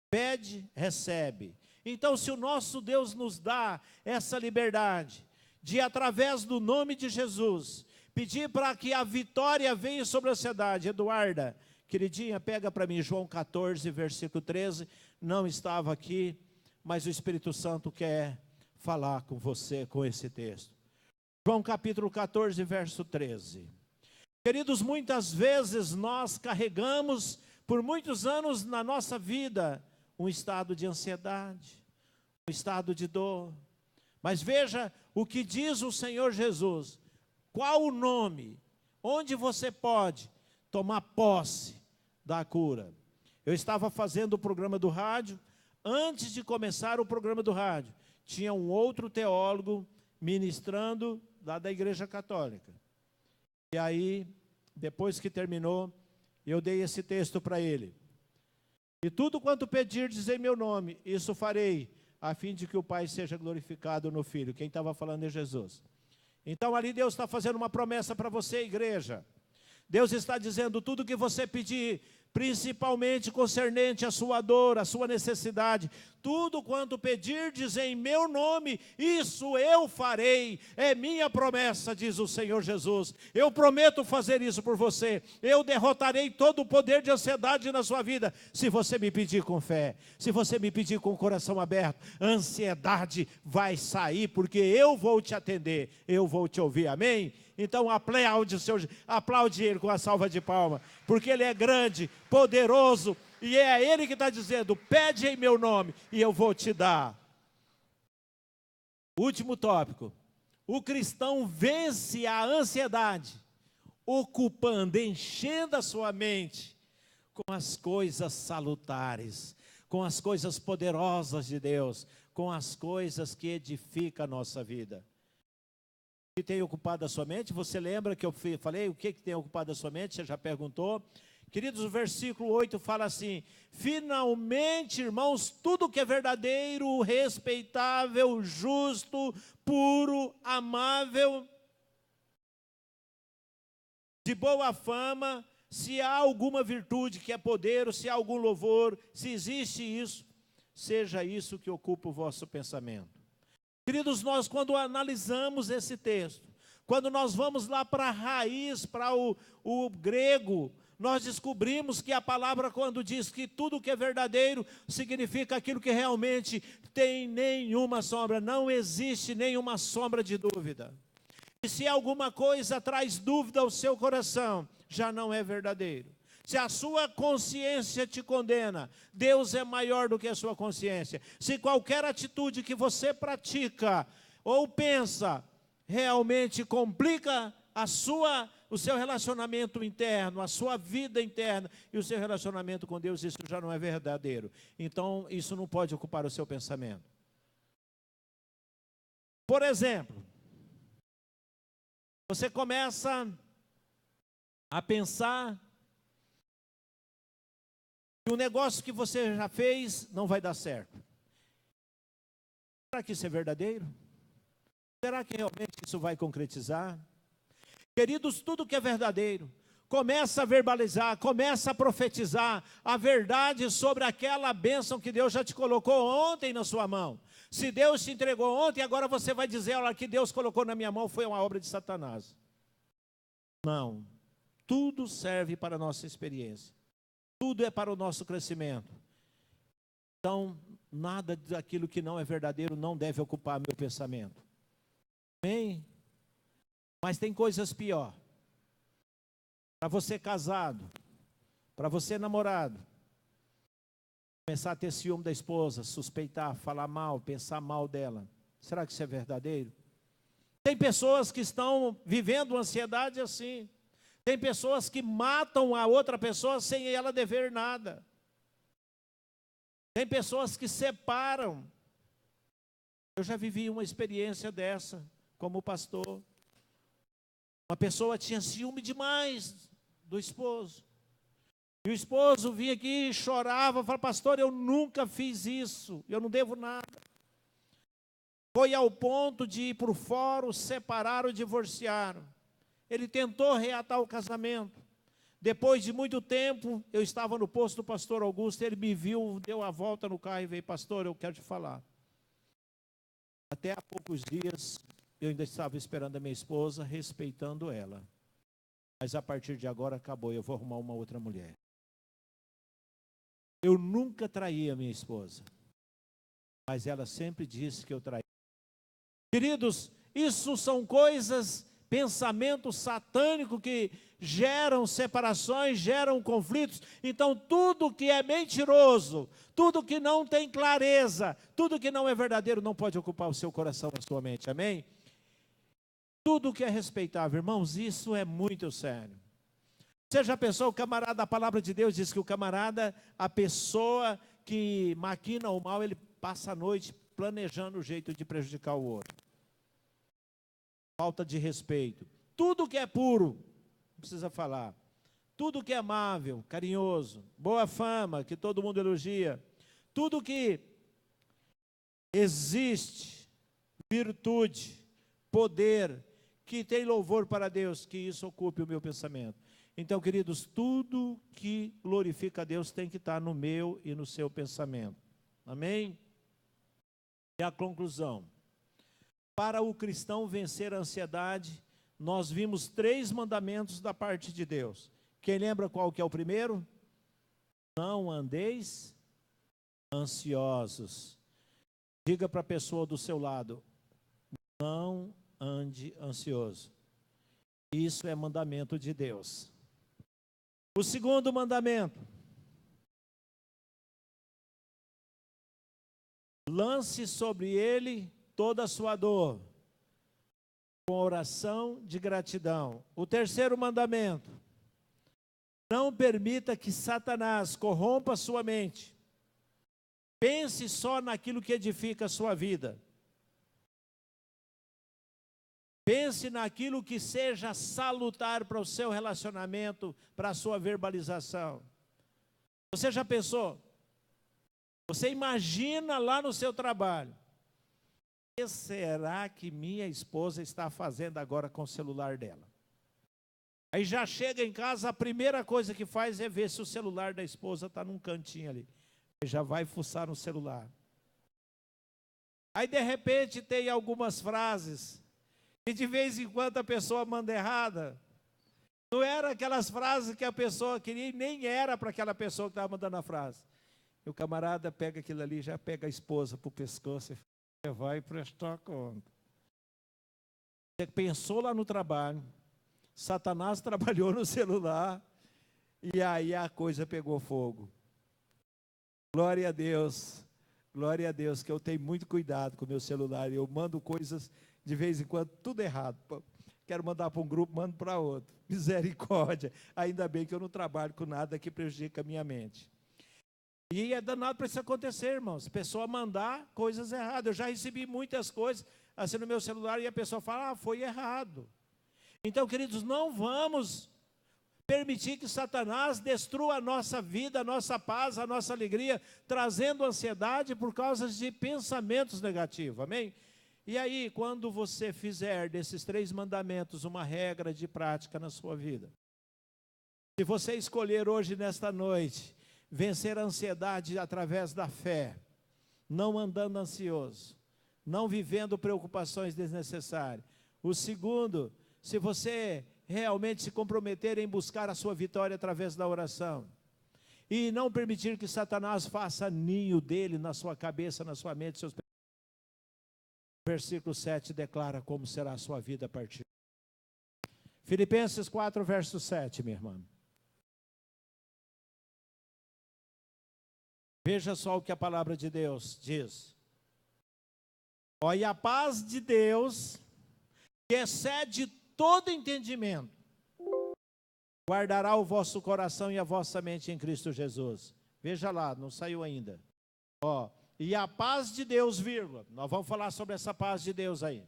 pede, recebe. Então, se o nosso Deus nos dá essa liberdade de, através do nome de Jesus, pedir para que a vitória venha sobre a ansiedade, Eduarda, Queridinha, pega para mim João 14, versículo 13. Não estava aqui, mas o Espírito Santo quer falar com você com esse texto. João capítulo 14, verso 13. Queridos, muitas vezes nós carregamos por muitos anos na nossa vida um estado de ansiedade, um estado de dor. Mas veja o que diz o Senhor Jesus. Qual o nome onde você pode tomar posse da cura? Eu estava fazendo o programa do rádio. Antes de começar o programa do rádio, tinha um outro teólogo ministrando lá da Igreja Católica. E aí, depois que terminou, eu dei esse texto para ele. E tudo quanto pedirdes em meu nome, isso farei, a fim de que o Pai seja glorificado no Filho. Quem estava falando é Jesus. Então ali Deus está fazendo uma promessa para você, igreja. Deus está dizendo, tudo que você pedir, principalmente concernente à sua dor, à sua necessidade, tudo quanto pedirdes em meu nome, isso eu farei, é minha promessa, diz o Senhor Jesus. Eu prometo fazer isso por você. Eu derrotarei todo o poder de ansiedade na sua vida, se você me pedir com fé, se você me pedir com o coração aberto. A ansiedade vai sair, porque eu vou te atender, eu vou te ouvir, amém? Então aplaude ele com a salva de palmas, porque ele é grande, poderoso, e é ele que está dizendo, pede em meu nome, e eu vou te dar. Último tópico, o cristão vence a ansiedade, ocupando, enchendo a sua mente com as coisas salutares, com as coisas poderosas de Deus, com as coisas que edificam a nossa vida. O que tem ocupado a sua mente? Você lembra que eu falei o que tem ocupado a sua mente? Você já perguntou? Queridos, o versículo 8 fala assim, finalmente, irmãos, tudo que é verdadeiro, respeitável, justo, puro, amável, de boa fama, se há alguma virtude que é poder, ou se há algum louvor, se existe isso, seja isso que ocupa o vosso pensamento. Queridos, nós quando analisamos esse texto, quando nós vamos lá para a raiz, para o grego, nós descobrimos que a palavra quando diz que tudo que é verdadeiro, significa aquilo que realmente tem nenhuma sombra, não existe nenhuma sombra de dúvida. E se alguma coisa traz dúvida ao seu coração, já não é verdadeiro. Se a sua consciência te condena, Deus é maior do que a sua consciência. Se qualquer atitude que você pratica ou pensa, realmente complica o seu relacionamento interno, a sua vida interna e o seu relacionamento com Deus, isso já não é verdadeiro. Então, isso não pode ocupar o seu pensamento. Por exemplo, você começa a pensar que o negócio que você já fez não vai dar certo. Será que isso é verdadeiro? Será que realmente isso vai concretizar? Queridos, tudo que é verdadeiro, começa a verbalizar, começa a profetizar a verdade sobre aquela bênção que Deus já te colocou ontem na sua mão. Se Deus te entregou ontem, agora você vai dizer, olha, que Deus colocou na minha mão foi uma obra de Satanás. Não, tudo serve para a nossa experiência. Tudo é para o nosso crescimento. Então, nada daquilo que não é verdadeiro não deve ocupar meu pensamento. Amém? Mas tem coisas pior. Para você casado, para você namorado, começar a ter ciúme da esposa, suspeitar, falar mal, pensar mal dela. Será que isso é verdadeiro? Tem pessoas que estão vivendo ansiedade assim. Tem pessoas que matam a outra pessoa sem ela dever nada. Tem pessoas que separam. Eu já vivi uma experiência dessa, como pastor. Uma pessoa tinha ciúme demais do esposo. E o esposo vinha aqui e chorava, falava, pastor, eu nunca fiz isso, eu não devo nada. Foi ao ponto de ir para o fórum, separaram, divorciaram. Ele tentou reatar o casamento. Depois de muito tempo, eu estava no posto do pastor Augusto, ele me viu, deu a volta no carro e veio, pastor, eu quero te falar. Até há poucos dias, eu ainda estava esperando a minha esposa, respeitando ela. Mas a partir de agora acabou, eu vou arrumar uma outra mulher. Eu nunca traí a minha esposa, mas ela sempre disse que eu traí. Queridos, isso são coisas, pensamentos satânicos que geram separações, geram conflitos. Então tudo que é mentiroso, tudo que não tem clareza, tudo que não é verdadeiro não pode ocupar o seu coração, a sua mente, amém? Tudo que é respeitável, irmãos, isso é muito sério. Você já pensou, o camarada, a palavra de Deus diz que o camarada, a pessoa que maquina o mal, ele passa a noite planejando o jeito de prejudicar o outro. Falta de respeito. Tudo que é puro, não precisa falar. Tudo que é amável, carinhoso, boa fama, que todo mundo elogia. Tudo que existe, virtude, poder, que tem louvor para Deus, que isso ocupe o meu pensamento. Então, queridos, tudo que glorifica a Deus tem que estar no meu e no seu pensamento. Amém? E a conclusão. Para o cristão vencer a ansiedade, nós vimos 3 mandamentos da parte de Deus. Quem lembra qual que é o primeiro? Não andeis ansiosos. Diga para a pessoa do seu lado, não ande ansioso. Isso é mandamento de Deus. O segundo mandamento. Lance sobre ele toda a sua dor, com oração de gratidão. O terceiro mandamento. Não permita que Satanás corrompa a sua mente. Pense só naquilo que edifica a sua vida. Pense naquilo que seja salutar para o seu relacionamento, para a sua verbalização. Você já pensou? Você imagina lá no seu trabalho. O que será que minha esposa está fazendo agora com o celular dela? Aí já chega em casa, a primeira coisa que faz é ver se o celular da esposa está num cantinho ali. Aí já vai fuçar no celular. Aí de repente tem algumas frases e de vez em quando a pessoa manda errada. Não era aquelas frases que a pessoa queria e nem era para aquela pessoa que estava mandando a frase. E o camarada pega aquilo ali, já pega a esposa para o pescoço e vai prestar conta. Você pensou lá no trabalho, Satanás trabalhou no celular e aí a coisa pegou fogo. Glória a Deus que eu tenho muito cuidado com o meu celular. Eu mando coisas de vez em quando, tudo errado. Quero mandar para um grupo, mando para outro. Misericórdia. Ainda bem que eu não trabalho com nada que prejudica a minha mente. E é danado para isso acontecer, irmãos. A pessoa mandar coisas erradas. Eu já recebi muitas coisas assim no meu celular e a pessoa fala, foi errado. Então, queridos, não vamos permitir que Satanás destrua a nossa vida, a nossa paz, a nossa alegria, trazendo ansiedade por causa de pensamentos negativos, amém? E aí, quando você fizer desses 3 mandamentos uma regra de prática na sua vida, se você escolher hoje, nesta noite, vencer a ansiedade através da fé, não andando ansioso, não vivendo preocupações desnecessárias. O segundo, se você realmente se comprometer em buscar a sua vitória através da oração, e não permitir que Satanás faça ninho dele na sua cabeça, na sua mente, seus pensamentos. Versículo 7 declara como será a sua vida a partir de agora. Filipenses 4, verso 7, minha irmã. Veja só o que a palavra de Deus diz. Ó, e a paz de Deus, que excede todo entendimento, guardará o vosso coração e a vossa mente em Cristo Jesus. Veja lá, não saiu ainda. Ó, e a paz de Deus, vírgula, nós vamos falar sobre essa paz de Deus aí,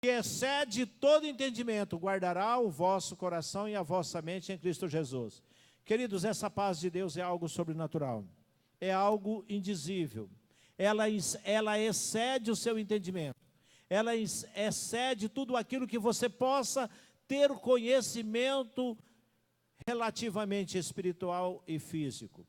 que excede todo entendimento, guardará o vosso coração e a vossa mente em Cristo Jesus. Queridos, essa paz de Deus é algo sobrenatural, é algo indizível, ela excede o seu entendimento, ela excede tudo aquilo que você possa ter conhecimento relativamente espiritual e físico.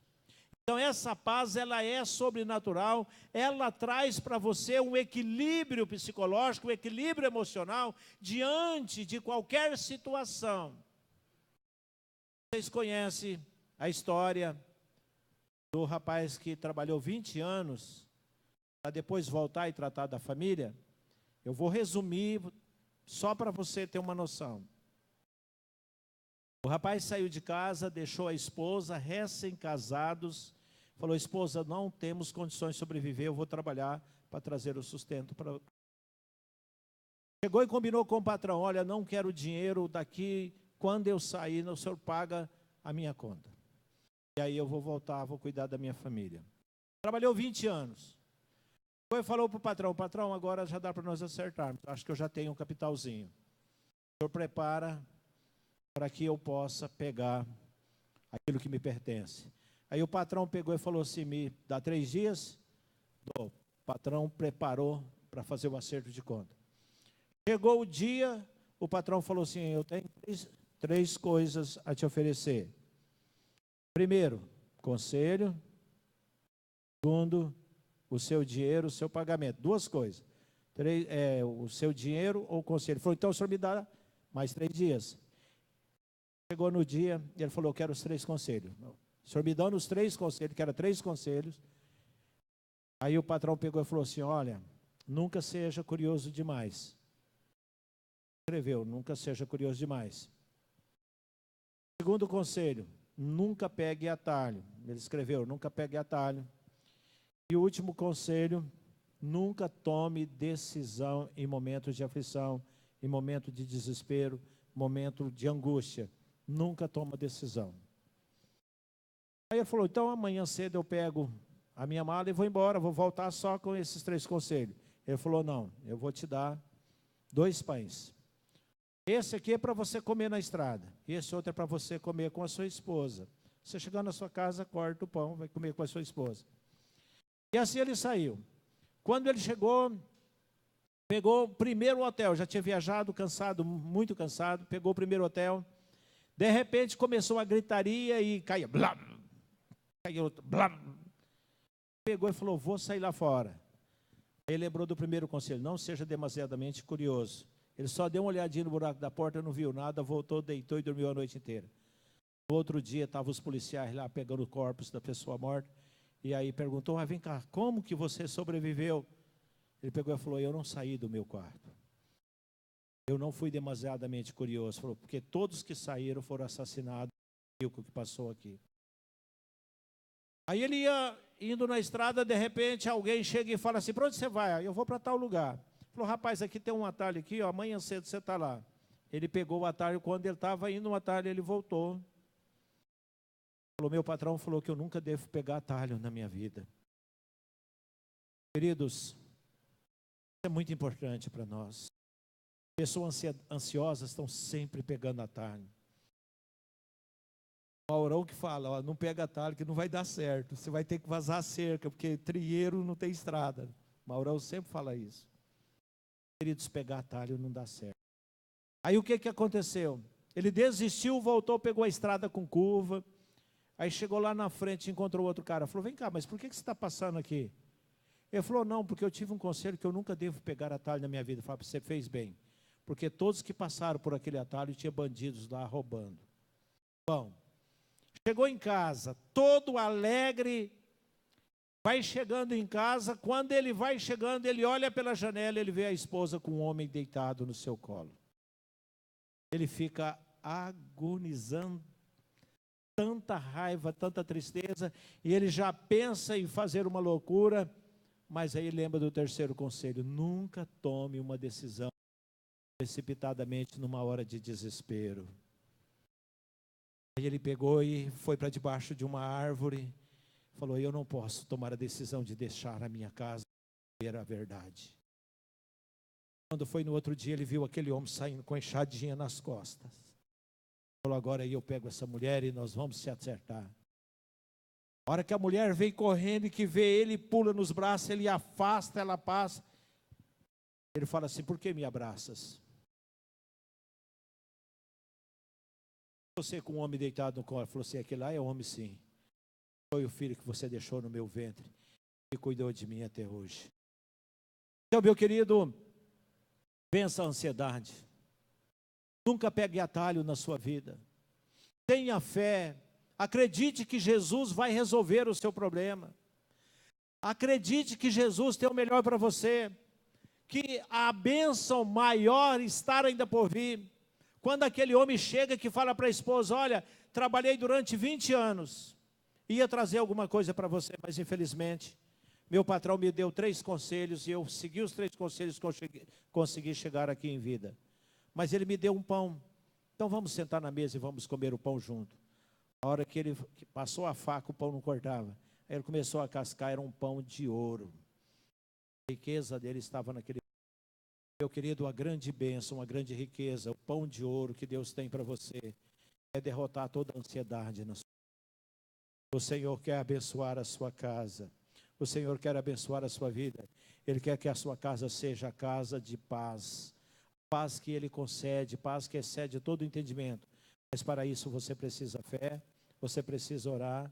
Então essa paz, ela é sobrenatural, ela traz para você um equilíbrio psicológico, um equilíbrio emocional, diante de qualquer situação. Vocês conhecem a história do rapaz que trabalhou 20 anos, para depois voltar e tratar da família, eu vou resumir só para você ter uma noção. O rapaz saiu de casa, deixou a esposa, recém-casados, falou: esposa, não temos condições de sobreviver, eu vou trabalhar para trazer o sustento para... Chegou e combinou com o patrão: olha, não quero dinheiro daqui, quando eu sair, o senhor paga a minha conta. E aí eu vou voltar, vou cuidar da minha família. Trabalhou 20 anos. Depois falou para o patrão: patrão, agora já dá para nós acertarmos, acho que eu já tenho um capitalzinho. O senhor prepara para que eu possa pegar aquilo que me pertence. Aí o patrão pegou e falou assim: me dá 3 dias? O patrão preparou para fazer o acerto de conta. Chegou o dia, o patrão falou assim: eu tenho três coisas a te oferecer. Primeiro, conselho. Segundo, o seu dinheiro, o seu pagamento. 2 coisas. O seu dinheiro ou o conselho. Ele falou: então o senhor me dá mais 3 dias. Chegou no dia, ele falou: eu quero os 3 conselhos. O senhor me dando os 3 conselhos, que eram 3 conselhos. Aí o patrão pegou e falou assim: olha, nunca seja curioso demais. Escreveu: nunca seja curioso demais. Segundo conselho: nunca pegue atalho. Ele escreveu: nunca pegue atalho. E o último conselho: nunca tome decisão em momentos de aflição, em momento de desespero, momento de angústia. Nunca toma decisão. Aí ele falou: então amanhã cedo eu pego a minha mala e vou embora, vou voltar só com esses 3 conselhos. Ele falou: não, eu vou te dar 2 pães. Esse aqui é para você comer na estrada, e esse outro é para você comer com a sua esposa. Você chegar na sua casa, corta o pão, vai comer com a sua esposa. E assim ele saiu. Quando ele chegou, pegou o primeiro hotel, já tinha viajado, cansado, muito cansado, pegou o primeiro hotel. De repente começou a gritaria e caía, blam, caía outro, blam. Pegou e falou: vou sair lá fora. Aí ele lembrou do primeiro conselho: não seja demasiadamente curioso. Ele só deu uma olhadinha no buraco da porta, não viu nada, voltou, deitou e dormiu a noite inteira. No outro dia estavam os policiais lá pegando o corpo da pessoa morta. E aí perguntou: vem cá, como que você sobreviveu? Ele pegou e falou: eu não saí do meu quarto. Eu não fui demasiadamente curioso. Falou: porque todos que saíram foram assassinados. O que passou aqui. Aí ele ia indo na estrada, de repente alguém chega e fala assim: para onde você vai? Eu vou para tal lugar. Falou: rapaz, aqui tem um atalho aqui, ó, amanhã cedo você está lá. Ele pegou o atalho, quando ele estava indo no atalho, ele voltou. Falou: meu patrão falou que eu nunca devo pegar atalho na minha vida. Queridos, isso é muito importante para nós. Pessoas ansiosas estão sempre pegando atalho. O Maurão que fala: ó, não pega atalho que não vai dar certo. Você vai ter que vazar a cerca, porque trieiro não tem estrada. O Maurão sempre fala isso. Queridos, pegar atalho não dá certo. Aí o que aconteceu? Ele desistiu, voltou, pegou a estrada com curva. Aí chegou lá na frente, encontrou outro cara. Falou: vem cá, mas por que você está passando aqui? Ele falou: não, porque eu tive um conselho que eu nunca devo pegar atalho na minha vida. Ele falou: você fez bem. Porque todos que passaram por aquele atalho tinha bandidos lá roubando. Bom, chegou em casa, todo alegre, vai chegando em casa. Quando ele vai chegando, ele olha pela janela, ele vê a esposa com um homem deitado no seu colo. Ele fica agonizando, tanta raiva, tanta tristeza, e ele já pensa em fazer uma loucura, mas aí lembra do terceiro conselho: nunca tome uma decisão precipitadamente numa hora de desespero. Aí ele pegou e foi para debaixo de uma árvore, falou: eu não posso tomar a decisão de deixar a minha casa e ver a verdade. Quando foi no outro dia, ele viu aquele homem saindo com a enxadinha nas costas. Falou: agora eu pego essa mulher e nós vamos se acertar. A hora que a mulher vem correndo e que vê ele, pula nos braços, ele afasta, ela passa. Ele fala assim: por que me abraças? Você com um homem deitado no colo. Falou assim: aquele lá é homem, sim. Foi o filho que você deixou no meu ventre e cuidou de mim até hoje. Então, meu querido, vença a ansiedade. Nunca pegue atalho na sua vida. Tenha fé. Acredite que Jesus vai resolver o seu problema. Acredite que Jesus tem o melhor para você. Que a bênção maior está ainda por vir. Quando aquele homem chega que fala para a esposa, olha, trabalhei durante 20 anos, ia trazer alguma coisa para você, mas infelizmente, meu patrão me deu 3 conselhos, e eu segui os 3 conselhos que consegui chegar aqui em vida. Mas ele me deu um pão, então vamos sentar na mesa e vamos comer o pão junto. A hora que ele passou a faca, o pão não cortava. Aí ele começou a cascar, era um pão de ouro. A riqueza dele estava naquele pão. Meu querido, a grande bênção, a grande riqueza, o pão de ouro que Deus tem para você, é derrotar toda a ansiedade na sua vida. O Senhor quer abençoar a sua casa. O Senhor quer abençoar a sua vida. Ele quer que a sua casa seja a casa de paz. Paz que Ele concede, paz que excede todo entendimento. Mas para isso você precisa fé, você precisa orar,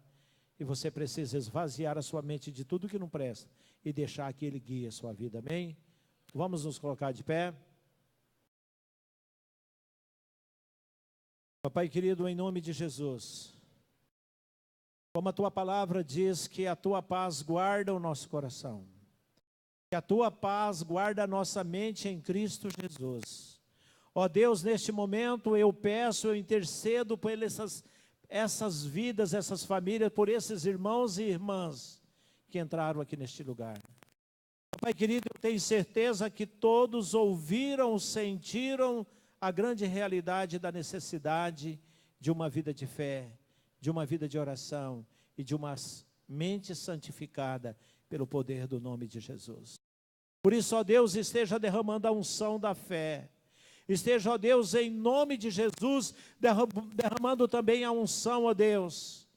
e você precisa esvaziar a sua mente de tudo que não presta, e deixar que Ele guie a sua vida, amém? Vamos nos colocar de pé. Papai querido, em nome de Jesus, como a Tua palavra diz que a Tua paz guarda o nosso coração, que a Tua paz guarda a nossa mente em Cristo Jesus. Ó Deus, neste momento eu peço, eu intercedo por essas vidas, essas famílias, por esses irmãos e irmãs que entraram aqui neste lugar. Pai querido, eu tenho certeza que todos ouviram, sentiram a grande realidade da necessidade de uma vida de fé, de uma vida de oração e de uma mente santificada pelo poder do nome de Jesus. Por isso, ó Deus, esteja derramando a unção da fé. Esteja, ó Deus, em nome de Jesus, derramando também a unção, ó Deus,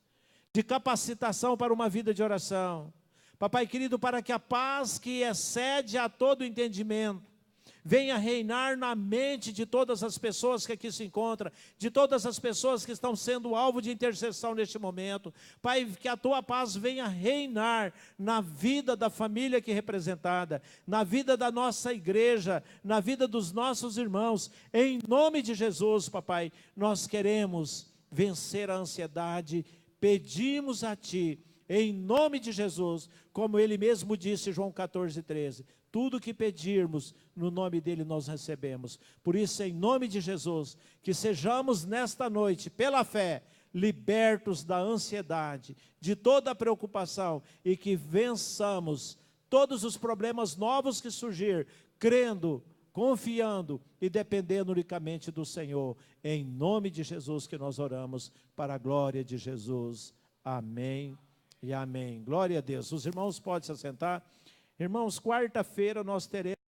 de capacitação para uma vida de oração. Papai querido, para que a paz que excede a todo entendimento venha reinar na mente de todas as pessoas que aqui se encontram, de todas as pessoas que estão sendo alvo de intercessão neste momento. Pai, que a Tua paz venha reinar na vida da família aqui representada, na vida da nossa igreja, na vida dos nossos irmãos. Em nome de Jesus, papai, nós queremos vencer a ansiedade, pedimos a Ti, em nome de Jesus, como Ele mesmo disse, João 14:13, tudo que pedirmos, no nome dEle nós recebemos. Por isso, em nome de Jesus, que sejamos nesta noite, pela fé, libertos da ansiedade, de toda a preocupação, e que vençamos todos os problemas novos que surgir, crendo, confiando e dependendo unicamente do Senhor. Em nome de Jesus que nós oramos, para a glória de Jesus. Amém e amém. Glória a Deus. Os irmãos podem se assentar. Irmãos, quarta-feira nós teremos